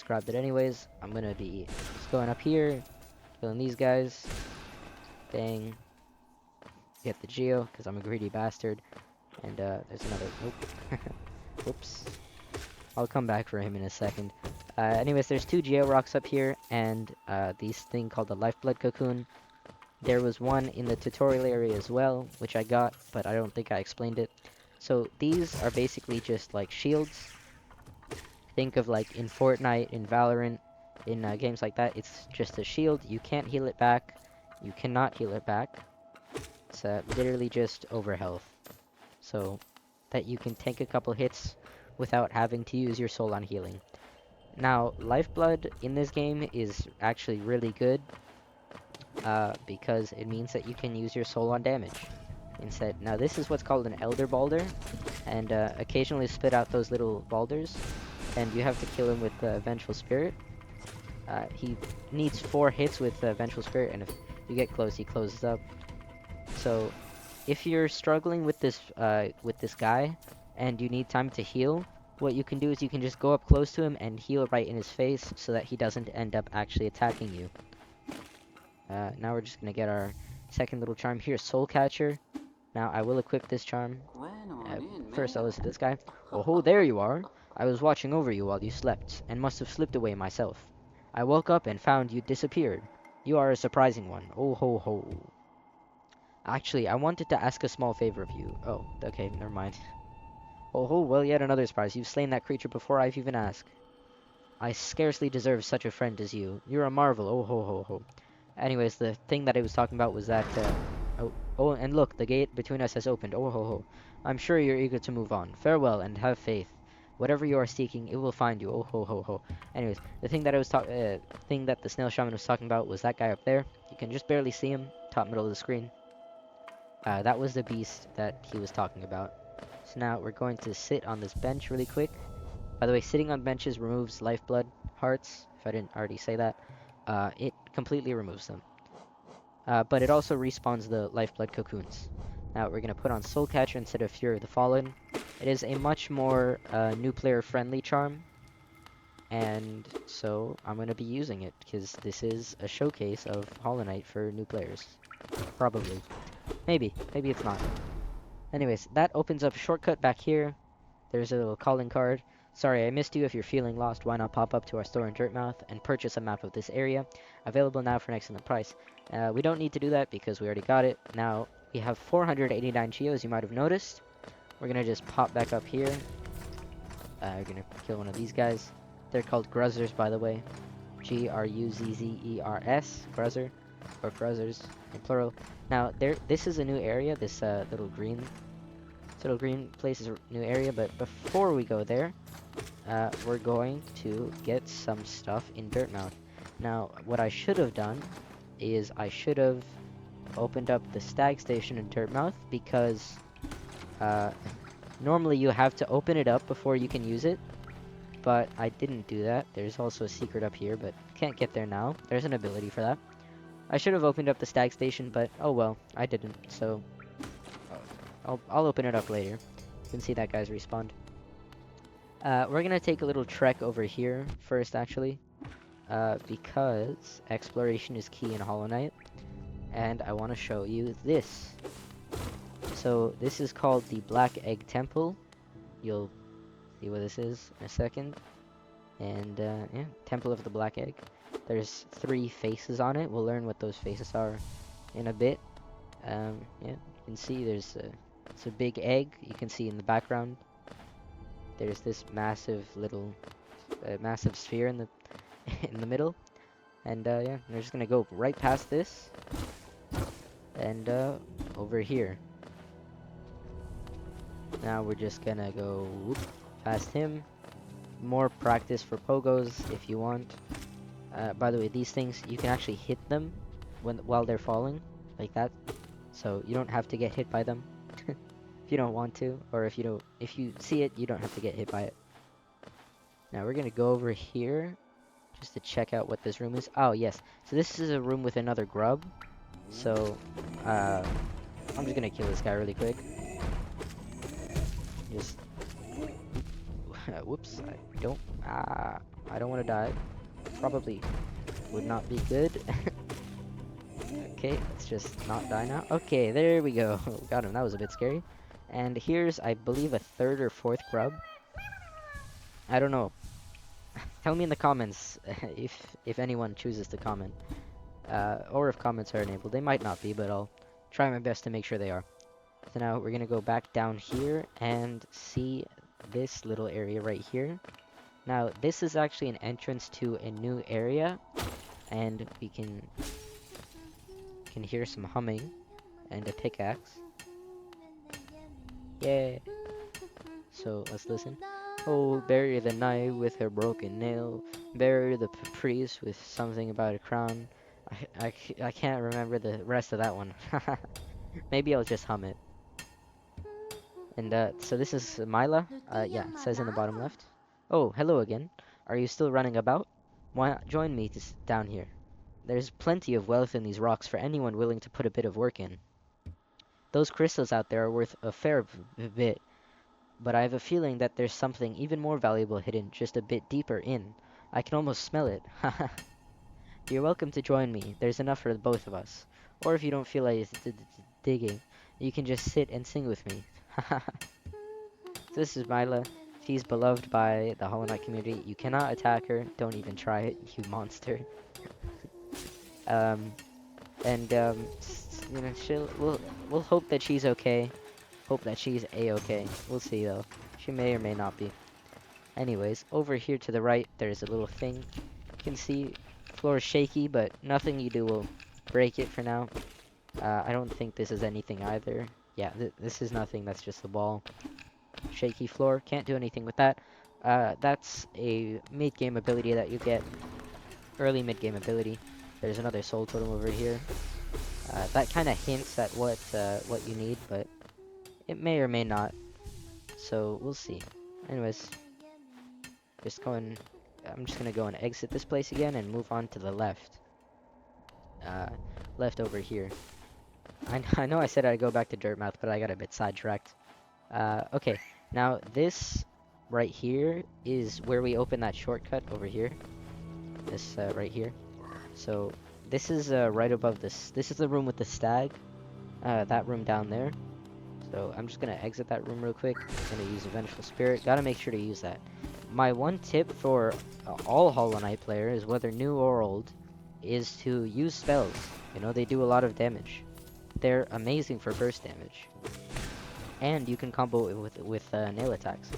grab it anyways. I'm gonna be just going up here, killing these guys. Bang, get the geo, because I'm a greedy bastard. And there's another, nope. Whoops. I'll come back for him in a second. Anyways, there's 2 geo rocks up here, and these thing called the lifeblood cocoon. There was one in the tutorial area as well, which I got, but I don't think I explained it. So these are basically just like shields. Think of like in Fortnite, in Valorant, in games like that, it's just a shield. You can't heal it back. You cannot heal it back. It's literally just over health. So that you can take a couple hits without having to use your soul on healing. Now, lifeblood in this game is actually really good because it means that you can use your soul on damage instead. Now, this is what's called an elder balder, and occasionally spit out those little balders, and you have to kill him with vengeful spirit. He needs 4 hits with vengeful spirit, and if you get close, he closes up. So, if you're struggling with this guy, and you need time to heal, what you can do is you can just go up close to him and heal right in his face, so that he doesn't end up actually attacking you. Now we're just gonna get our second little charm here, Soul Catcher. Now I will equip this charm. First I'll listen to this guy. Oh ho, there you are. I was watching over you while you slept, and must have slipped away myself. I woke up and found you disappeared. You are a surprising one. Oh ho ho. Actually, I wanted to ask a small favor of you. Oh, okay, never mind. Oh ho, well, yet another surprise. You've slain that creature before I've even asked. I scarcely deserve such a friend as you. You're a marvel. Oh ho ho ho. Anyways, the thing that I was talking about was that, oh, and look, the gate between us has opened. Oh ho ho. I'm sure you're eager to move on. Farewell, and have faith. Whatever you are seeking, it will find you. Oh ho ho ho. Anyways, the thing that thing that the snail shaman was talking about was that guy up there. You can just barely see him, top middle of the screen. That was the beast that he was talking about. So now we're going to sit on this bench really quick. By the way, sitting on benches removes lifeblood hearts, if I didn't already say that. It completely removes them. But it also respawns the lifeblood cocoons. Now we're going to put on Soul Catcher instead of Fury of the Fallen. It is a much more new player friendly charm. And so I'm going to be using it because this is a showcase of Hollow Knight for new players. Probably. Maybe it's not. Anyways, that opens up a shortcut back here. There's a little calling card. Sorry, I missed you. If you're feeling lost, why not pop up to our store in Dirtmouth and purchase a map of this area. Available now for an excellent price. We don't need to do that because we already got it. Now, we have 489 geos, you might have noticed. We're going to just pop back up here. We're going to kill one of these guys. They're called Gruzzers, by the way. Gruzzers, Gruzzer, or Gruzzers in plural. Now, this is a new area, this little green place is a new area, but before we go there, we're going to get some stuff in Dirtmouth. Now, what I should have done is I should have opened up the stag station in Dirtmouth because normally you have to open it up before you can use it, but I didn't do that. There's also a secret up here, but can't get there now. There's an ability for that. I should have opened up the stag station, but oh well, I didn't, so I'll open it up later. You can see that guy's respawned. We're gonna take a little trek over here first, actually, because exploration is key in Hollow Knight, and I want to show you this. So this is called the Black Egg Temple. You'll see what this is in a second. And yeah, Temple of the Black Egg. There's 3 faces on it. We'll learn what those faces are in a bit. Yeah, you can see there's it's a big egg. You can see in the background. There's this massive little, massive sphere in the in the middle. And yeah, we're just gonna go right past this, and over here. Now we're just gonna go past him. More practice for pogos if you want. By the way, these things you can actually hit them while they're falling, like that. So you don't have to get hit by them if you don't want to, or if you see it, you don't have to get hit by it. Now we're gonna go over here just to check out what this room is. Oh, yes. So this is a room with another grub. So, I'm just gonna kill this guy really quick. Just, whoops, I don't want to die. Probably would not be good. Okay, let's just not die now. Okay, there we go. Got him. That was a bit scary. And here's, I believe, a third or fourth grub. I don't know. Tell me in the comments if anyone chooses to comment. Or if comments are enabled. They might not be, but I'll try my best to make sure they are. So now we're gonna go back down here and see this little area right here. Now this is actually an entrance to a new area, and we can hear some humming and a pickaxe. Yeah. So let's listen. Oh, bury the knight with her broken nail. Bury the priest with something about a crown. I can't remember the rest of that one. Maybe I'll just hum it. And so this is Mila. Yeah, it says in the bottom left. Oh, hello again. Are you still running about? Why not join me down here? There's plenty of wealth in these rocks for anyone willing to put a bit of work in. Those crystals out there are worth a fair bit, but I have a feeling that there's something even more valuable hidden just a bit deeper in. I can almost smell it. Haha. You're welcome to join me. There's enough for both of us. Or if you don't feel like digging, you can just sit and sing with me. Haha. This is Mila. She's beloved by the Hollow Knight community. You cannot attack her. Don't even try it, you monster. Um, you know, we'll hope that she's okay. Hope that she's a-okay. We'll see though. She may or may not be. Anyways, over here to the right, there's a little thing. You can see floor is shaky, but nothing you do will break it for now. I don't think this is anything either. Yeah, this is nothing. That's just the wall. Shaky floor. Can't do anything with that. That's a mid-game ability that you get. Early mid-game ability. There's another soul totem over here. That kind of hints at what you need, but it may or may not. So we'll see. Anyways, I'm just gonna go and exit this place again and move on to the left. Left over here. I know I said I'd go back to Dirtmouth, but I got a bit sidetracked. Okay, now this right here is where we open that shortcut over here. This right here. So this is right above this. This is the room with the stag. That room down there. So I'm just gonna exit that room real quick. I'm gonna use a Vengeful Spirit. Gotta make sure to use that. My one tip for all Hollow Knight players, whether new or old, is to use spells. You know, they do a lot of damage. They're amazing for burst damage. And you can combo it with nail attacks.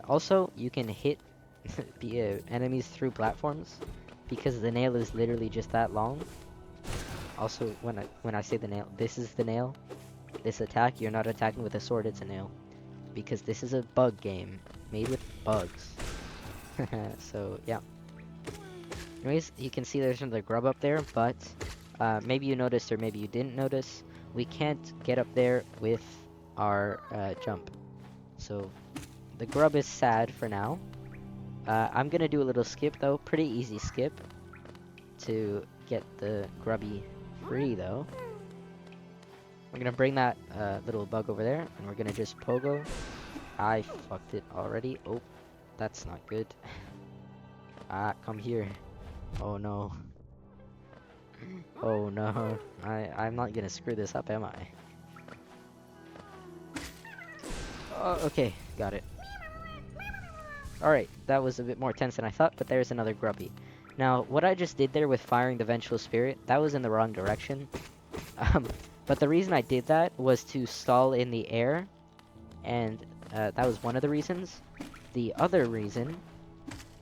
Also, you can hit enemies through platforms because the nail is literally just that long. Also, when I say the nail, this is the nail. This attack, you're not attacking with a sword, it's a nail. Because this is a bug game made with bugs. So, yeah. Anyways, you can see there's another grub up there, but maybe you noticed or maybe you didn't notice, we can't get up there with our jump. So, the grub is sad for now. I'm gonna do a little skip though, pretty easy skip to get the grubby free though. We're gonna bring that little bug over there, and we're gonna just pogo. I fucked it already. Oh, that's not good. Come here. Oh no. Oh no. I'm not gonna screw this up, am I? Oh, okay, got it. Alright, that was a bit more tense than I thought, but there's another grubby. Now, what I just did there with firing the Vengeful Spirit, that was in the wrong direction. But the reason I did that was to stall in the air, and that was one of the reasons. The other reason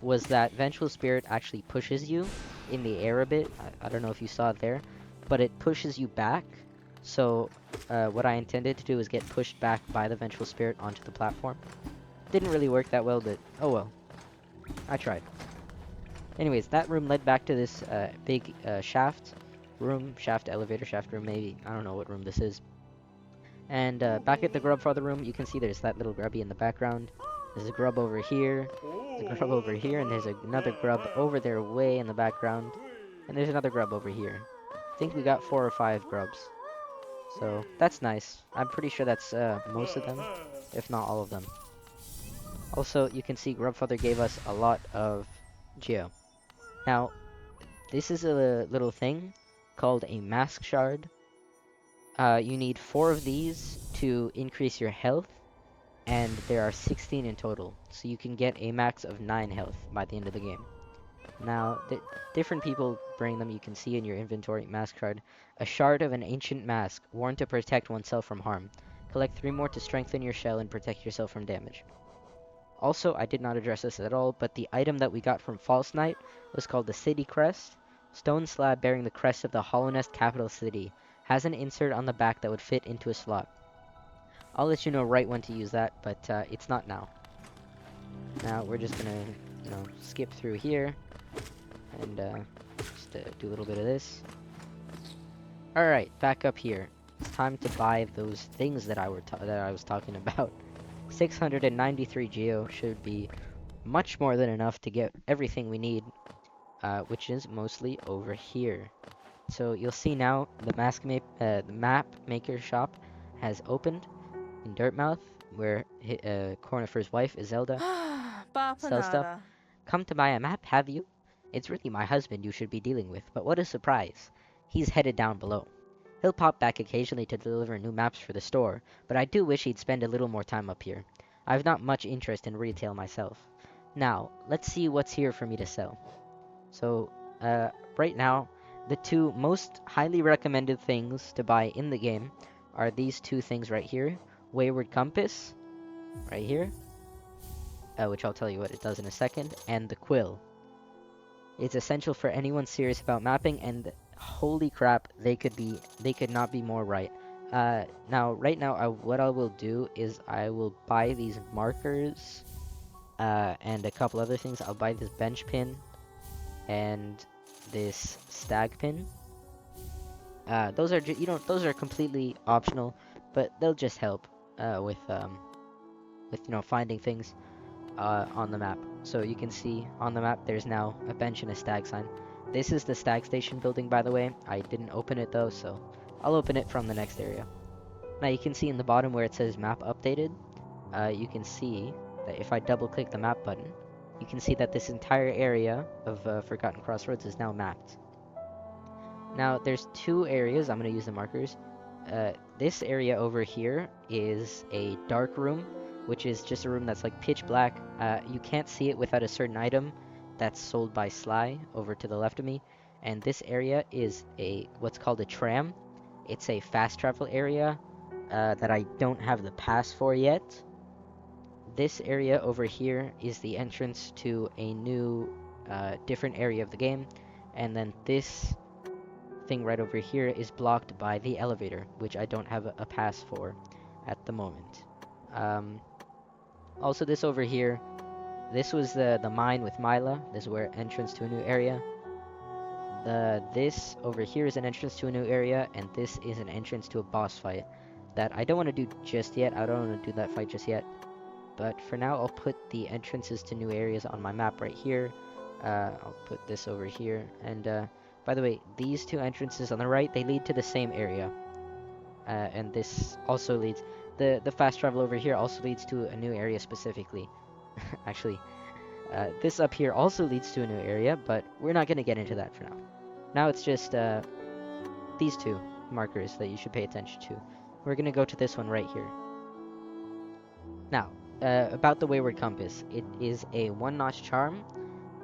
was that Vengeful Spirit actually pushes you in the air a bit. I don't know if you saw it there, but it pushes you back. So what I intended to do is get pushed back by the Vengeful Spirit onto the platform. Didn't really work that well, but oh well. I tried. Anyways, that room led back to this big shaft room, elevator shaft room, maybe. I don't know what room this is. And back at the grub father room, you can see there's that little grubby in the background. There's a grub over here. There's a grub over here, and there's another grub over there way in the background. And there's another grub over here. I think we got 4 or 5 grubs. So that's nice. I'm pretty sure that's most of them, if not all of them. Also, you can see Grubfather gave us a lot of geo. Now, this is a little thing called a mask shard. You need 4 of these to increase your health, and there are 16 in total. So you can get a max of 9 health by the end of the game. Now, different people bring them. You can see in your inventory, mask shard. A shard of an ancient mask, worn to protect oneself from harm. Collect 3 more to strengthen your shell and protect yourself from damage. Also, I did not address this at all, but the item that we got from False Knight was called the City Crest. Stone slab bearing the crest of the Hallownest capital city. Has an insert on the back that would fit into a slot. I'll let you know right when to use that, but it's not now. Now, we're just gonna, skip through here. And just do a little bit of this. Alright, back up here. It's time to buy those things that I was talking about. 693 geo should be much more than enough to get everything we need, which is mostly over here. So you'll see now the map maker shop has opened in Dirtmouth, where Cornifer's wife, Izelda, sells stuff. Bapanada. Come to buy a map, have you? It's really my husband you should be dealing with, but what a surprise. He's headed down below. He'll pop back occasionally to deliver new maps for the store, but I do wish he'd spend a little more time up here. I've not much interest in retail myself. Now, let's see what's here for me to sell. So, right now, the 2 most highly recommended things to buy in the game are these 2 things right here. Wayward Compass, right here, which I'll tell you what it does in a second, and the Quill. It's essential for anyone serious about mapping, and holy crap, they could not be more right. Right now, what I will do is I will buy these markers, and a couple other things. I'll buy this bench pin, and this stag pin. Those are those are completely optional, but they'll just help with finding things on the map. So you can see on the map there's now a bench and a stag sign. This is the stag station building, by the way. I didn't open it though, so I'll open it from the next area. Now you can see in the bottom where it says map updated, you can see that if I double click the map button, you can see that this entire area of Forgotten Crossroads is now mapped. Now there's 2 areas. I'm going to use the markers. This area over here is a dark room, which is just a room that's like pitch black. You can't see it without a certain item that's sold by Sly over to the left of me. And this area is what's called a tram. It's a fast travel area that I don't have the pass for yet. This area over here is the entrance to a new different area of the game. And then this thing right over here is blocked by the elevator, which I don't have a pass for at the moment. Also, this over here, this was the mine with Mila. This is where entrance to a new area. This over here is an entrance to a new area, and this is an entrance to a boss fight that I don't want to do just yet. I don't want to do that fight just yet. But for now, I'll put the entrances to new areas on my map right here. I'll put this over here. And by the way, these 2 entrances on the right, they lead to the same area. And this also leads... The fast travel over here also leads to a new area specifically. Actually, this up here also leads to a new area, but we're not going to get into that for now. Now it's just these 2 markers that you should pay attention to. We're going to go to this one right here. Now, about the Wayward Compass. It is a 1-notch charm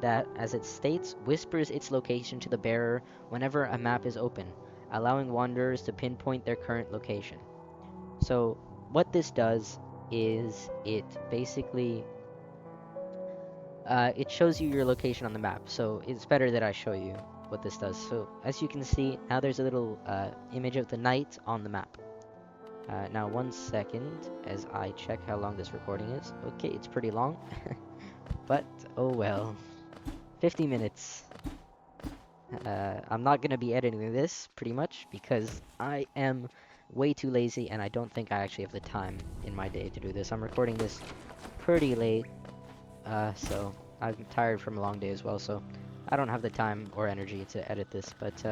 that, as it states, whispers its location to the bearer whenever a map is open, allowing wanderers to pinpoint their current location. So, what this does is it basically it shows you your location on the map. So it's better that I show you what this does. So as you can see, now there's a little image of the knight on the map. Now 1 second as I check how long this recording is. Okay, it's pretty long, but oh well. 50 minutes. I'm not gonna be editing this pretty much because I am way too lazy and I don't think I actually have the time in my day to do this. I'm recording this pretty late, so I'm tired from a long day as well, so I don't have the time or energy to edit this, but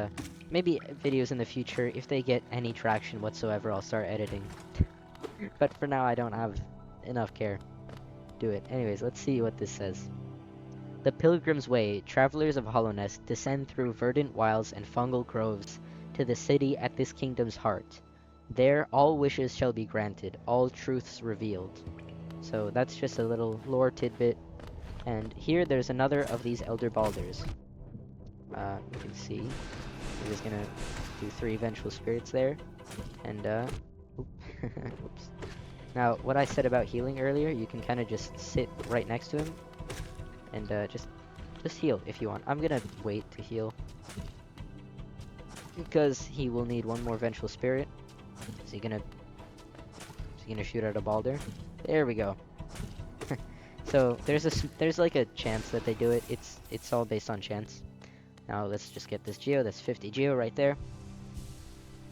maybe videos in the future, if they get any traction whatsoever, I'll start editing. But for now, I don't have enough care to do it. Anyways, let's see what this says. The Pilgrim's Way, travelers of Hallownest descend through verdant wilds and fungal groves to the city at this kingdom's heart. There, all wishes shall be granted, all truths revealed. So that's just a little lore tidbit. And here, there's another of these Elder Balders. You can see, we're just gonna do 3 Vengeful Spirits there. And, oops. Now, what I said about healing earlier, you can kind of just sit right next to him and just heal if you want. I'm gonna wait to heal because he will need 1 more Vengeful Spirit. Is he gonna shoot at a Balder? There we go. So there's like a chance that they do it. It's all based on chance. Now let's just get this Geo. That's 50 Geo right there.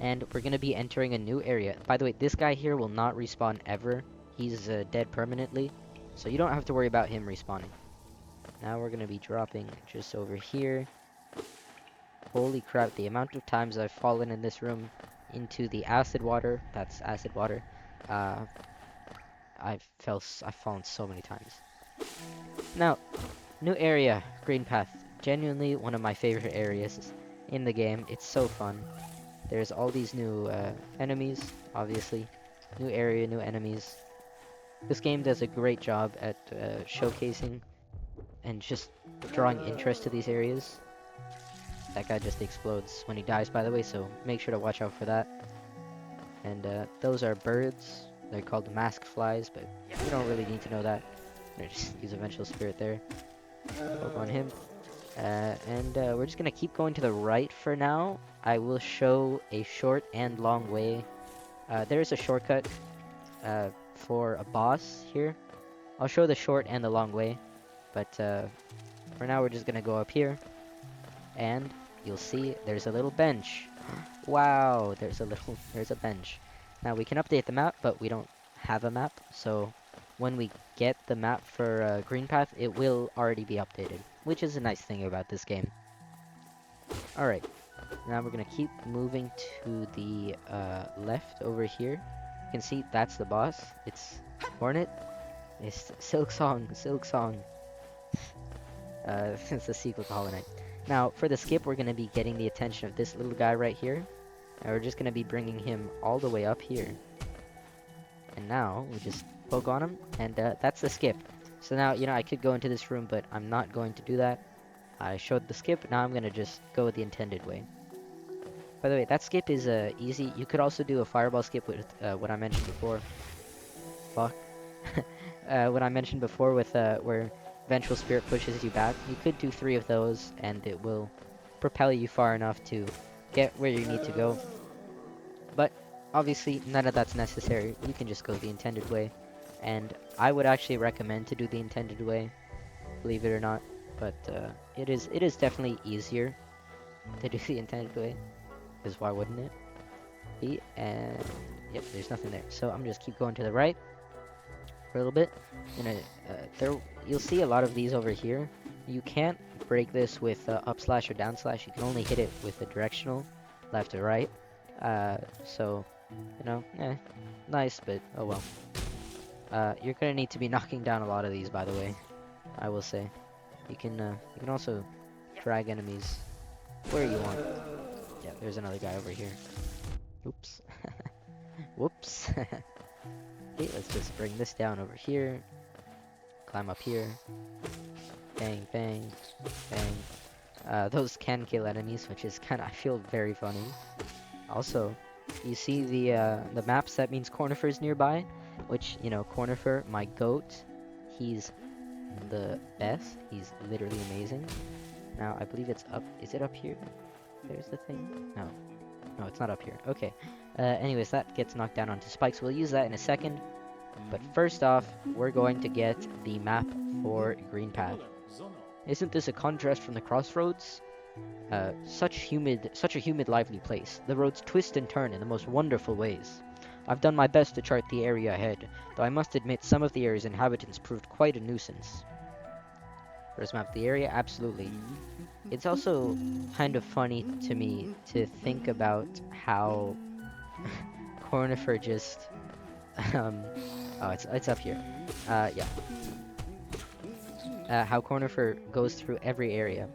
And we're gonna be entering a new area. By the way, this guy here will not respawn ever. He's dead permanently, so you don't have to worry about him respawning. Now we're gonna be dropping just over here. Holy crap, the amount of times I've fallen in this room into the acid water, that's acid water, I've fallen so many times. Now, new area, Green Path. Genuinely one of my favorite areas in the game. It's so fun. There's all these new enemies, obviously. New area, new enemies. This game does a great job at showcasing and just drawing interest to these areas. That guy just explodes when he dies, by the way, so make sure to watch out for that. And those are birds. They're called mask flies, but you don't really need to know that. Just use a Vengeful Spirit there. Poke on him. And we're just gonna keep going to the right for now. I will show a short and long way. There's a shortcut for a boss here. I'll show the short and the long way, but for now we're just gonna go up here, and you'll see there's a little bench. Wow, there's a bench. Now we can update the map, but we don't have a map, so when we get the map for Green Path, it will already be updated, which is a nice thing about this game. Alright, now we're gonna keep moving to the left over here. You can see that's the boss. It's Hornet. It's Silk Song. It's a sequel to Hollow Knight. Now, for the skip, we're gonna be getting the attention of this little guy right here. And we're just gonna be bringing him all the way up here. And now, we just poke on him, and that's the skip. So now, I could go into this room, but I'm not going to do that. I showed the skip, now I'm gonna just go the intended way. By the way, that skip is easy. You could also do a fireball skip with what I mentioned before. Fuck. What I mentioned before with where Vengeful Spirit pushes you back. You could do 3 of those, and it will propel you far enough to get where you need to go. But obviously, none of that's necessary. You can just go the intended way. And I would actually recommend to do the intended way, believe it or not. But it is definitely easier to do the intended way, because why wouldn't it be? And yep, there's nothing there. So I'm just keep going to the right for a little bit. You'll see a lot of these over here. You can't break this with up slash or down slash. You can only hit it with the directional, left or right. So nice, but oh well. You're gonna need to be knocking down a lot of these, by the way. I will say. You can also drag enemies where you want. Yeah, there's another guy over here. Oops. Whoops. Okay, let's just bring this down over here. Climb up here. Bang, bang, bang. Those can kill enemies, which is I feel very funny. Also, you see the maps, that means Cornifer's nearby, which, Cornifer, my goat, he's the best. He's literally amazing. Now, I believe it's up. Is it up here? There's the thing. No, it's not up here. Okay. Anyways, that gets knocked down onto spikes. We'll use that in a second. But first off, we're going to get the map for Green Path. Isn't this a contrast from the crossroads? Such a humid, lively place. The roads twist and turn in the most wonderful ways. I've done my best to chart the area ahead, though I must admit some of the area's inhabitants proved quite a nuisance. First map of the area, absolutely. It's also kind of funny to me to think about how Cornifer just um oh it's up here. Yeah. How Cornifer goes through every area.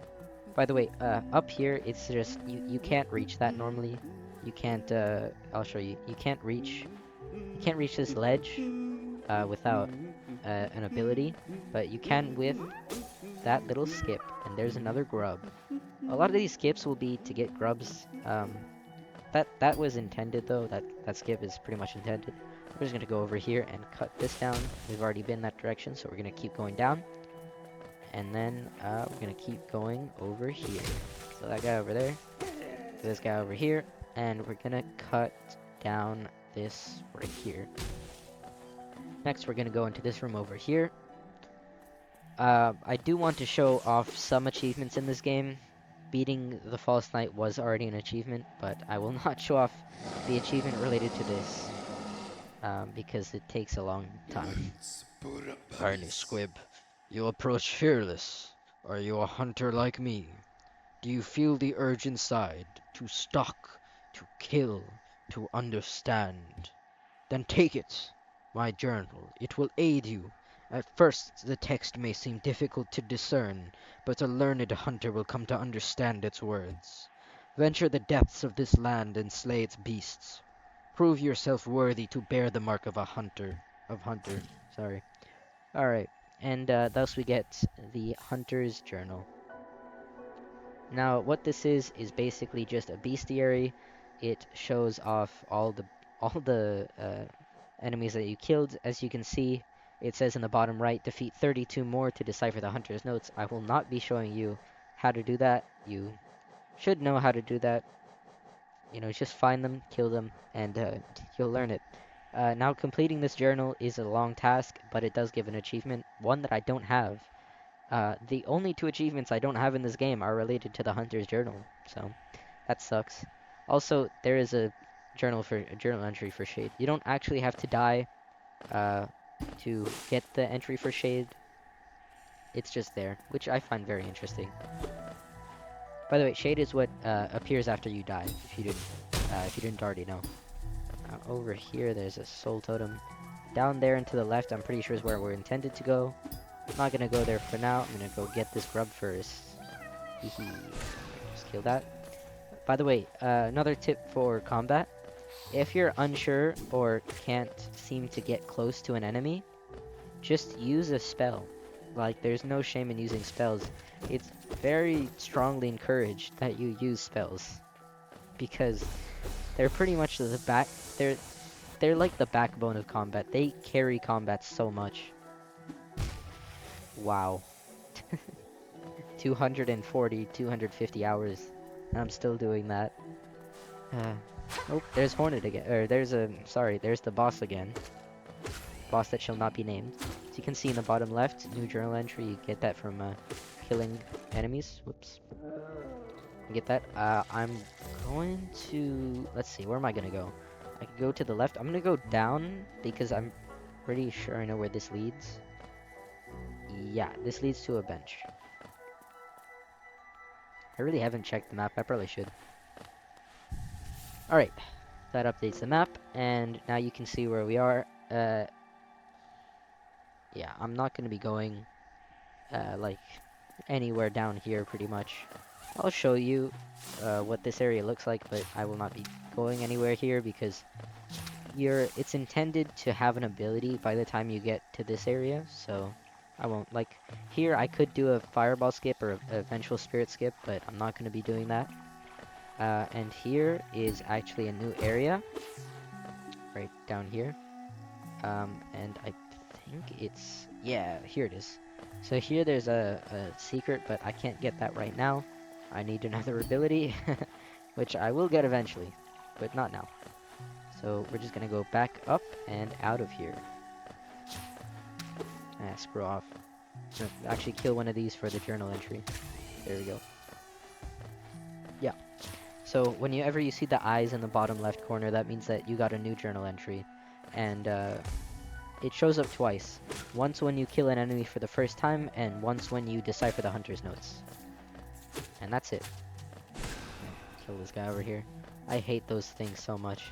By the way, up here it's just you can't reach that normally. You can't I'll show you. You can't reach this ledge without an ability, but you can with that little skip. And there's another grub. A lot of these skips will be to get grubs. That was intended though. That skip is pretty much intended. We're just gonna go over here and cut this down. We've already been that direction, so we're gonna keep going down. And then we're gonna keep going over here. So that guy over there, this guy over here, and we're gonna cut down this right here. Next, we're gonna go into this room over here. I do want to show off some achievements in this game. Beating the False Knight was already an achievement, but I will not show off the achievement related to this because it takes a long time. Tiny squib, you approach fearless. Are you a hunter like me? Do you feel the urge inside to stalk, to kill, to understand? Then take it, my journal. It will aid you. At first, the text may seem difficult to discern, but a learned hunter will come to understand its words. Venture the depths of this land and slay its beasts. Prove yourself worthy to bear the mark of a hunter. Sorry. Alright, and thus we get the Hunter's Journal. Now, what this is basically just a bestiary. It shows off all the enemies that you killed. As you can see, it says in the bottom right, defeat 32 more to decipher the Hunter's notes. I will not be showing you how to do that. You should know how to do that. You know, just find them, kill them, and you'll learn it. Now, completing this journal is a long task, but it does give an achievement, one that I don't have. The only two achievements I don't have in this game are related to the Hunter's Journal, so that sucks. Also, there is a journal entry for Shade. You don't actually have to die to get the entry for Shade. It's just there, which I find very interesting. By the way, Shade is what appears after you die, if you didn't already know. Over here, there's a soul totem. Down there and to the left, I'm pretty sure is where we're intended to go. I'm not gonna go there for now. I'm gonna go get this grub first. Hehe. Just kill that. By the way, another tip for combat. If you're unsure or can't seem to get close to an enemy, just use a spell. Like, there's no shame in using spells. It's very strongly encouraged that you use spells. Because they're pretty much they're like the backbone of combat. They carry combat so much. Wow. 240, 250 hours. And I'm still doing that. Oh, there's Hornet again. Or there's the boss again. Boss that shall not be named. As you can see in the bottom left, new journal entry. You get that from killing enemies. Whoops. You get that. I'm going to... Let's see, where am I going to go? I could go to the left. I'm going to go down because I'm pretty sure I know where this leads. Yeah, this leads to a bench. I really haven't checked the map. I probably should. Alright, that updates the map, and now you can see where we are. Yeah, I'm not going to be going, like, anywhere down here, pretty much. I'll show you what this area looks like, but I will not be going anywhere here because it's intended to have an ability by the time you get to this area, so I won't. Like, here I could do a fireball skip or a vengeful spirit skip, but I'm not going to be doing that. And here is actually a new area, right down here. And I think it's, yeah, here it is. So here there's a secret, but I can't get that right now. I need another ability, which I will get eventually, but not now. So we're just gonna go back up and out of here. Screw off. I'm gonna actually kill one of these for the journal entry. There we go. Yeah. So whenever you see the eyes in the bottom left corner, that means that you got a new journal entry. And it shows up twice. Once when you kill an enemy for the first time, and once when you decipher the hunter's notes. And that's it. Kill this guy over here. I hate those things so much.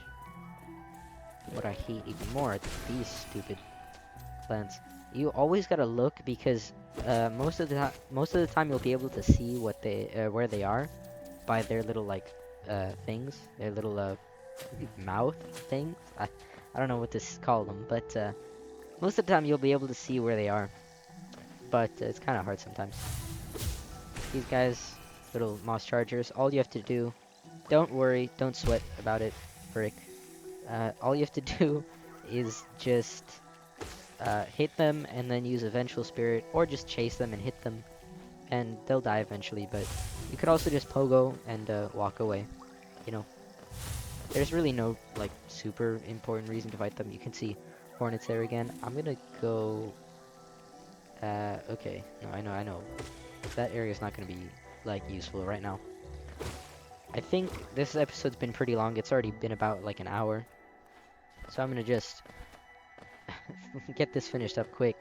What I hate even more are these stupid plants. You always gotta look because most of the time you'll be able to see what they where they are by their little like things, their little mouth things. I don't know what to call them, but most of the time you'll be able to see where they are. But it's kind of hard sometimes. These guys, little moss chargers. All you have to do, don't worry, don't sweat about it, frick. All you have to do is just hit them and then use a vengeful spirit, or just chase them and hit them, and they'll die eventually. But you could also just pogo and walk away. You know, there's really no like super important reason to fight them. You can see hornets there again. I'm gonna go. Okay, no, I know. That area's not gonna be like useful right now. I think this episode's been pretty long. It's already been about like an hour. So I'm gonna just get this finished up quick,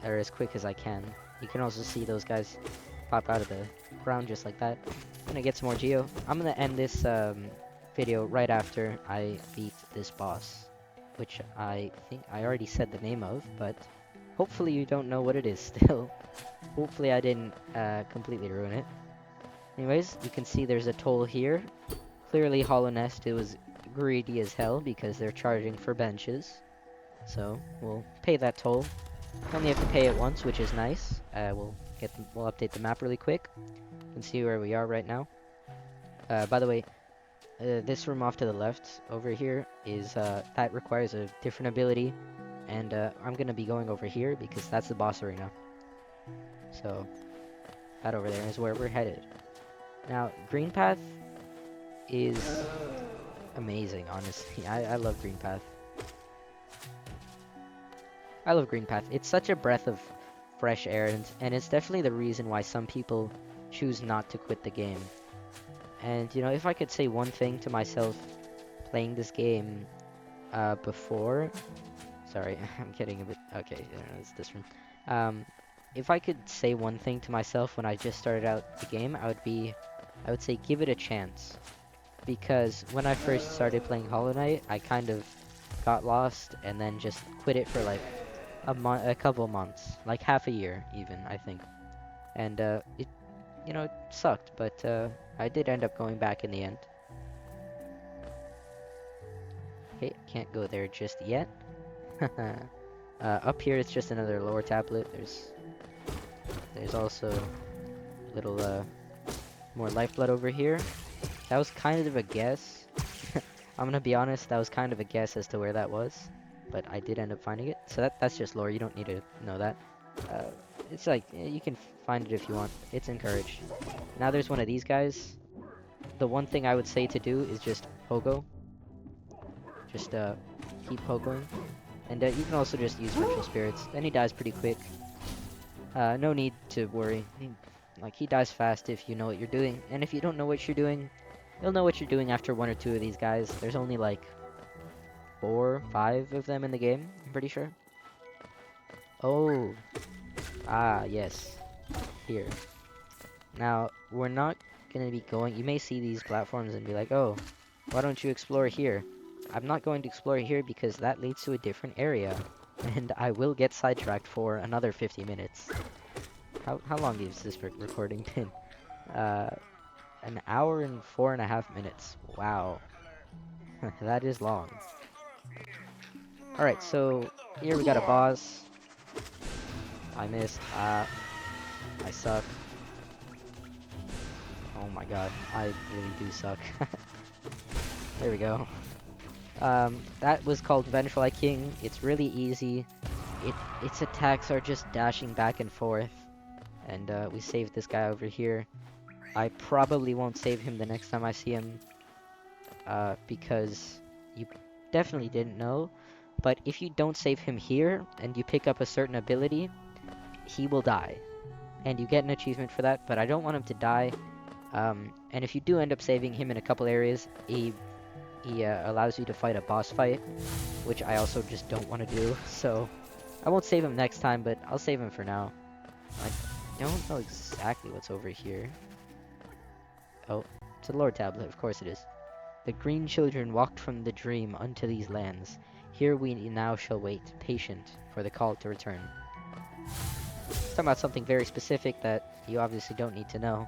or as quick as I can. You can also see those guys pop out of the ground just like that. I'm gonna get some more geo. I'm gonna end this video right after I beat this boss, which I think I already said the name of, but hopefully you don't know what it is still. Hopefully I didn't completely ruin it. Anyways, you can see there's a toll here. Clearly Hallownest, it was greedy as hell because they're charging for benches. So we'll pay that toll. Only have to pay it once, which is nice. We'll update the map really quick and see where we are right now. By the way, this room off to the left over here is that requires a different ability, and I'm gonna be going over here because that's the boss arena. So that over there is where we're headed. Now, Green Path is amazing, honestly. I love Green Path. I love Green Path. It's such a breath of fresh air, and it's definitely the reason why some people choose not to quit the game. And, you know, if I could say one thing to myself playing this game before... Sorry, I'm getting a bit... Okay, it's this one. If I could say one thing to myself when I just started out the game, I would say give it a chance. Because when I first started playing Hollow Knight, I kind of got lost and then just quit it for like a couple months, like half a year even, I think. And it, you know, it sucked, but I did end up going back in the end. Okay, can't go there just yet. Up here it's just another lore tablet. There's also little more lifeblood over here. That was kind of a guess. I'm gonna be honest, that was kind of a guess as to where that was, but I did end up finding it. So that's just lore, you don't need to know that. It's like, you can find it if you want. It's encouraged. Now there's one of these guys. The one thing I would say to do is just pogo. Just keep pogoing. And you can also just use vengeful spirits. Then he dies pretty quick. No need to worry. He dies fast if you know what you're doing. And if you don't know what you're doing, you'll know what you're doing after one or two of these guys. There's only like 4 or 5 of them in the game, I'm pretty sure. Oh. Ah, yes. Here. Now, we're not going to be going... You may see these platforms and be like, oh, why don't you explore here? I'm not going to explore here because that leads to a different area. And I will get sidetracked for another 50 minutes. How long is this recording been? An hour and 4.5 minutes. Wow. That is long. Alright, so here we got a boss. I missed. I suck. Oh my god, I really do suck. There we go. That was called Vengeful King. It's really easy. Its attacks are just dashing back and forth. And we saved this guy over here. I probably won't save him the next time I see him. Because you definitely didn't know. But if you don't save him here, and you pick up a certain ability, he will die. And you get an achievement for that, but I don't want him to die And if you do end up saving him in a couple areas, he allows you to fight a boss fight, which I also just don't want to do. So I won't save him next time, but I'll save him for now. I don't know exactly what's over here. Oh, it's a lore tablet. Of course it is. The green children walked from the dream unto these lands. Here we now shall wait, patient, for the call to return. It's talking about something very specific that you obviously don't need to know.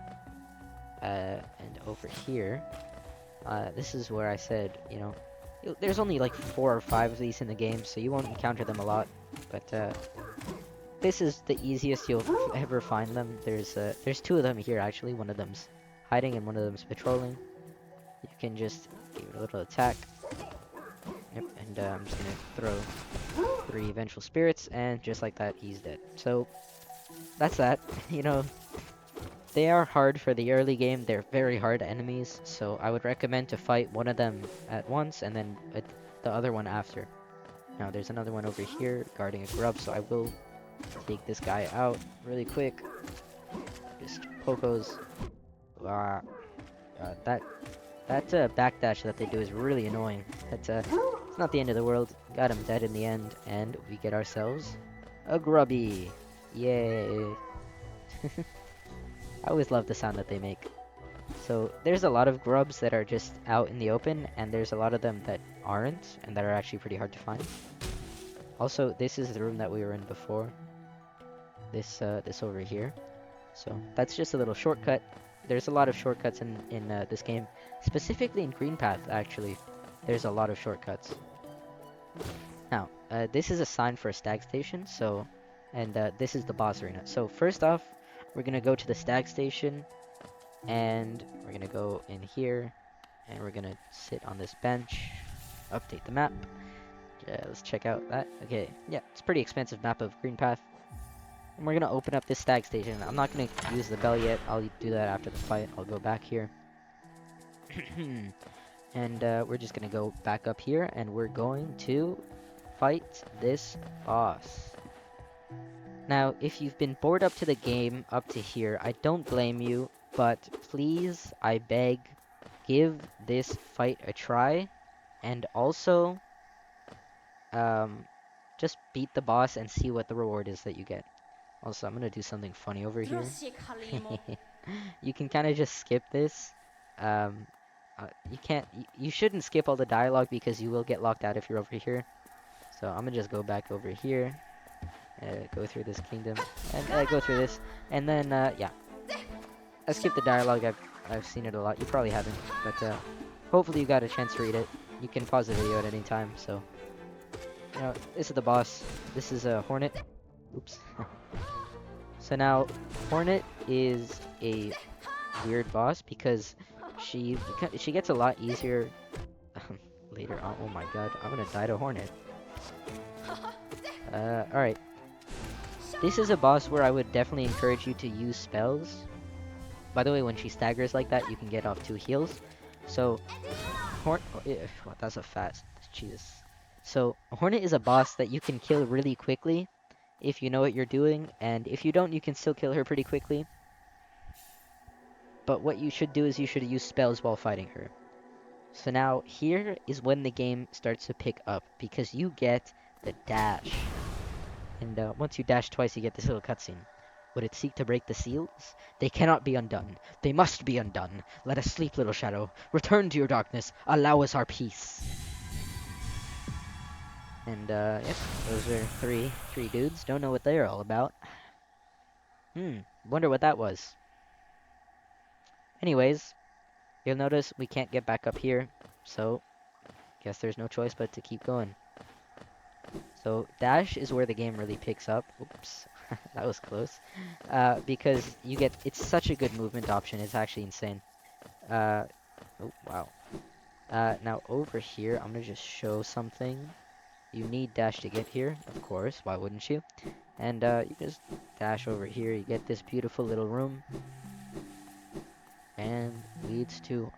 And over here, this is where I said, you know, there's only like 4 or 5 of these in the game, so you won't encounter them a lot. But this is the easiest you'll ever find them. There's 2 of them here actually. One of them's hiding and one of them's patrolling. You can just give it a little attack. Yep, and I'm just gonna throw 3 vengeful spirits, and just like that, he's dead. So that's that. You know, they are hard for the early game. They're very hard enemies, so I would recommend to fight one of them at once and then the other one after. Now there's another one over here guarding a grub, so I will take this guy out really quick. Just pokos. Ah, that backdash that they do is really annoying. It's not the end of the world. Got him dead in the end, and we get ourselves a grubby. Yay! I always love the sound that they make. So there's a lot of grubs that are just out in the open, and there's a lot of them that aren't, and that are actually pretty hard to find. Also, this is the room that we were in before. This over here. So that's just a little shortcut. There's a lot of shortcuts in this game, specifically in Green Path. Actually, there's a lot of shortcuts. Now, this is a sign for a stag station. So, and this is the boss arena. So first off, we're gonna go to the stag station, and we're gonna go in here, and we're gonna sit on this bench, update the map. Let's check out that. Okay, yeah, it's a pretty expensive map of Green Path. And we're gonna open up this stag station. I'm not gonna use the bell yet. I'll do that after the fight. I'll go back here. And we're just gonna go back up here, and we're going to fight this boss. Now, if you've been bored up to the game, up to here, I don't blame you, but please, I beg, give this fight a try, and also, just beat the boss and see what the reward is that you get. Also, I'm gonna do something funny over here. You can kind of just skip this. You can't, you shouldn't skip all the dialogue because you will get locked out if you're over here. So I'm gonna just go back over here. Go through this kingdom and go through this, and then yeah, I skipped the dialogue. I've seen it a lot. You probably haven't, but hopefully you got a chance to read it. You can pause the video at any time. So you know, this is the boss. This is a Hornet. Oops. So now Hornet is a weird boss because she gets a lot easier later on. Oh my god, I'm gonna die to Hornet. Alright. This is a boss where I would definitely encourage you to use spells. By the way, when she staggers like that, you can get off 2 heals. So, that's a fast. Jesus. So, Hornet is a boss that you can kill really quickly if you know what you're doing, and if you don't, you can still kill her pretty quickly. But what you should do is you should use spells while fighting her. So now, here is when the game starts to pick up, because you get the dash. And once you dash twice, you get this little cutscene. Would it seek to break the seals? They cannot be undone. They must be undone. Let us sleep, little shadow. Return to your darkness. Allow us our peace. And yep, those are three dudes. Don't know what they're all about. Wonder what that was. Anyways, you'll notice we can't get back up here, so guess there's no choice but to keep going. So dash is where the game really picks up. Oops, that was close. Because it's such a good movement option. It's actually insane. Oh wow. Now over here, I'm gonna just show something. You need dash to get here, of course. Why wouldn't you? And you just dash over here. You get this beautiful little room, and leads to.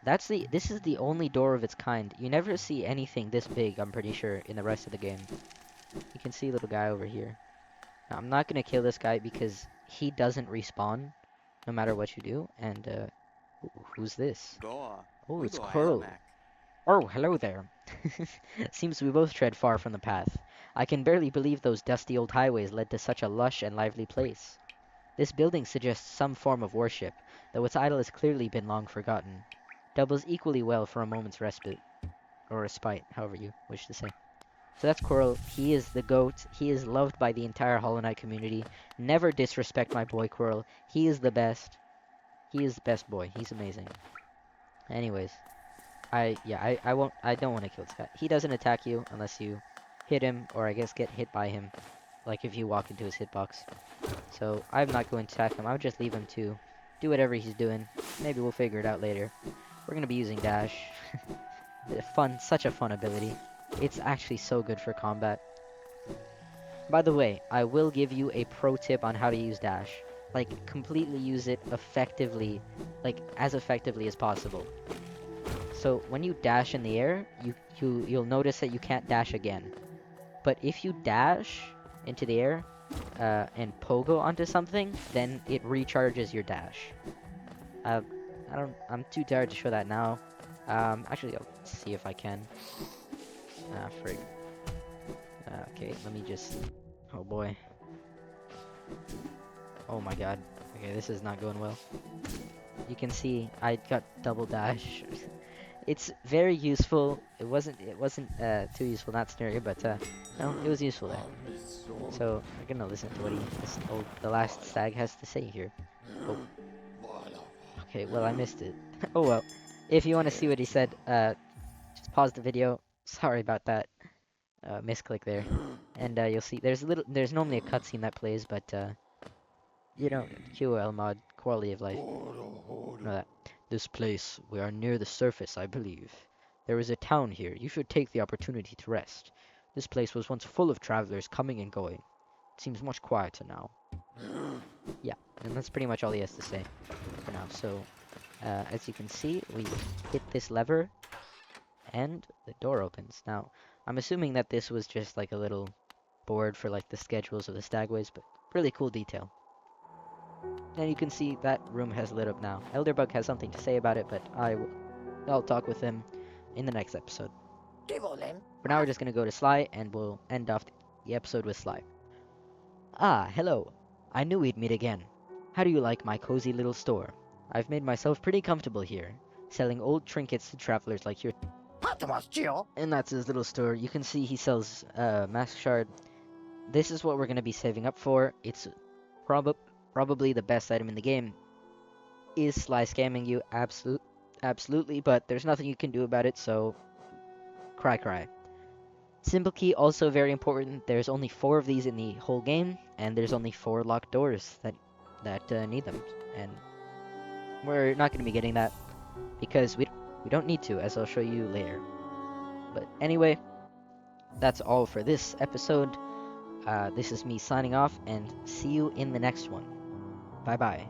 This is the only door of its kind. You never see anything this big, I'm pretty sure, in the rest of the game. You can see a little guy over here. I'm not gonna kill this guy because he doesn't respawn no matter what you do, and Who's this? Goa. Oh, it's Udo Coral. Ailemak. Oh, hello there. Seems we both tread far from the path. I can barely believe those dusty old highways led to such a lush and lively place. This building suggests some form of worship, though its idol has clearly been long forgotten. Doubles equally well for a moment's respite, or respite, however you wish to say. So that's Coral. He is the GOAT. He is loved by the entire Hollow Knight community. Never disrespect my boy Coral. He is the best. He is the best boy. He's amazing. Anyways, I don't want to kill this guy. He doesn't attack you unless you hit him, or I guess get hit by him, like if you walk into his hitbox. So I'm not going to attack him. I'll just leave him to do whatever he's doing. Maybe we'll figure it out later. We're gonna be using dash. Such a fun ability. It's actually so good for combat. By the way, I will give you a pro tip on how to use dash. Like, completely use it effectively, like, as effectively as possible. So, when you dash in the air, you'll notice that you can't dash again. But if you dash into the air, and pogo onto something, then it recharges your dash. I'm too tired to show that now. Actually, I'll see if I can. Ah, frig. Okay, let me just... Oh boy. Oh my god. Okay, this is not going well. You can see I got double dash. It's very useful. It wasn't too useful, not scary, but no, it was useful there. So we're gonna listen to what the last stag has to say here. Oh. Okay, well I missed it. Oh well. If you want to see what he said, just pause the video. Sorry about that. Misclick there, and you'll see there's normally a cutscene that plays, but you know, QOL mod, quality of life. Know that. This place, we are near the surface, I believe. There is a town here. You should take the opportunity to rest. This place was once full of travelers coming and going. It seems much quieter now. Yeah, and that's pretty much all he has to say for now. So, as you can see, we hit this lever, and the door opens. Now, I'm assuming that this was just like a little board for like the schedules of the stagways, but really cool detail. And you can see that room has lit up now. Elderbug has something to say about it, but I'll talk with him in the next episode. For now, we're just going to go to Sly, and we'll end off the episode with Sly. Ah, hello. I knew we'd meet again. How do you like my cozy little store? I've made myself pretty comfortable here, selling old trinkets to travelers like you. And that's his little store. You can see he sells Mask Shard. This is what we're going to be saving up for. It's probably the best item in the game. Is Sly scamming you? Absolutely, but there's nothing you can do about it, so cry. Symbol key, also very important. There's only 4 of these in the whole game, and there's only 4 locked doors that need them. And we're not going to be getting that because we don't need to, as I'll show you later. But anyway, that's all for this episode. This is me signing off, and see you in the next one. Bye-bye.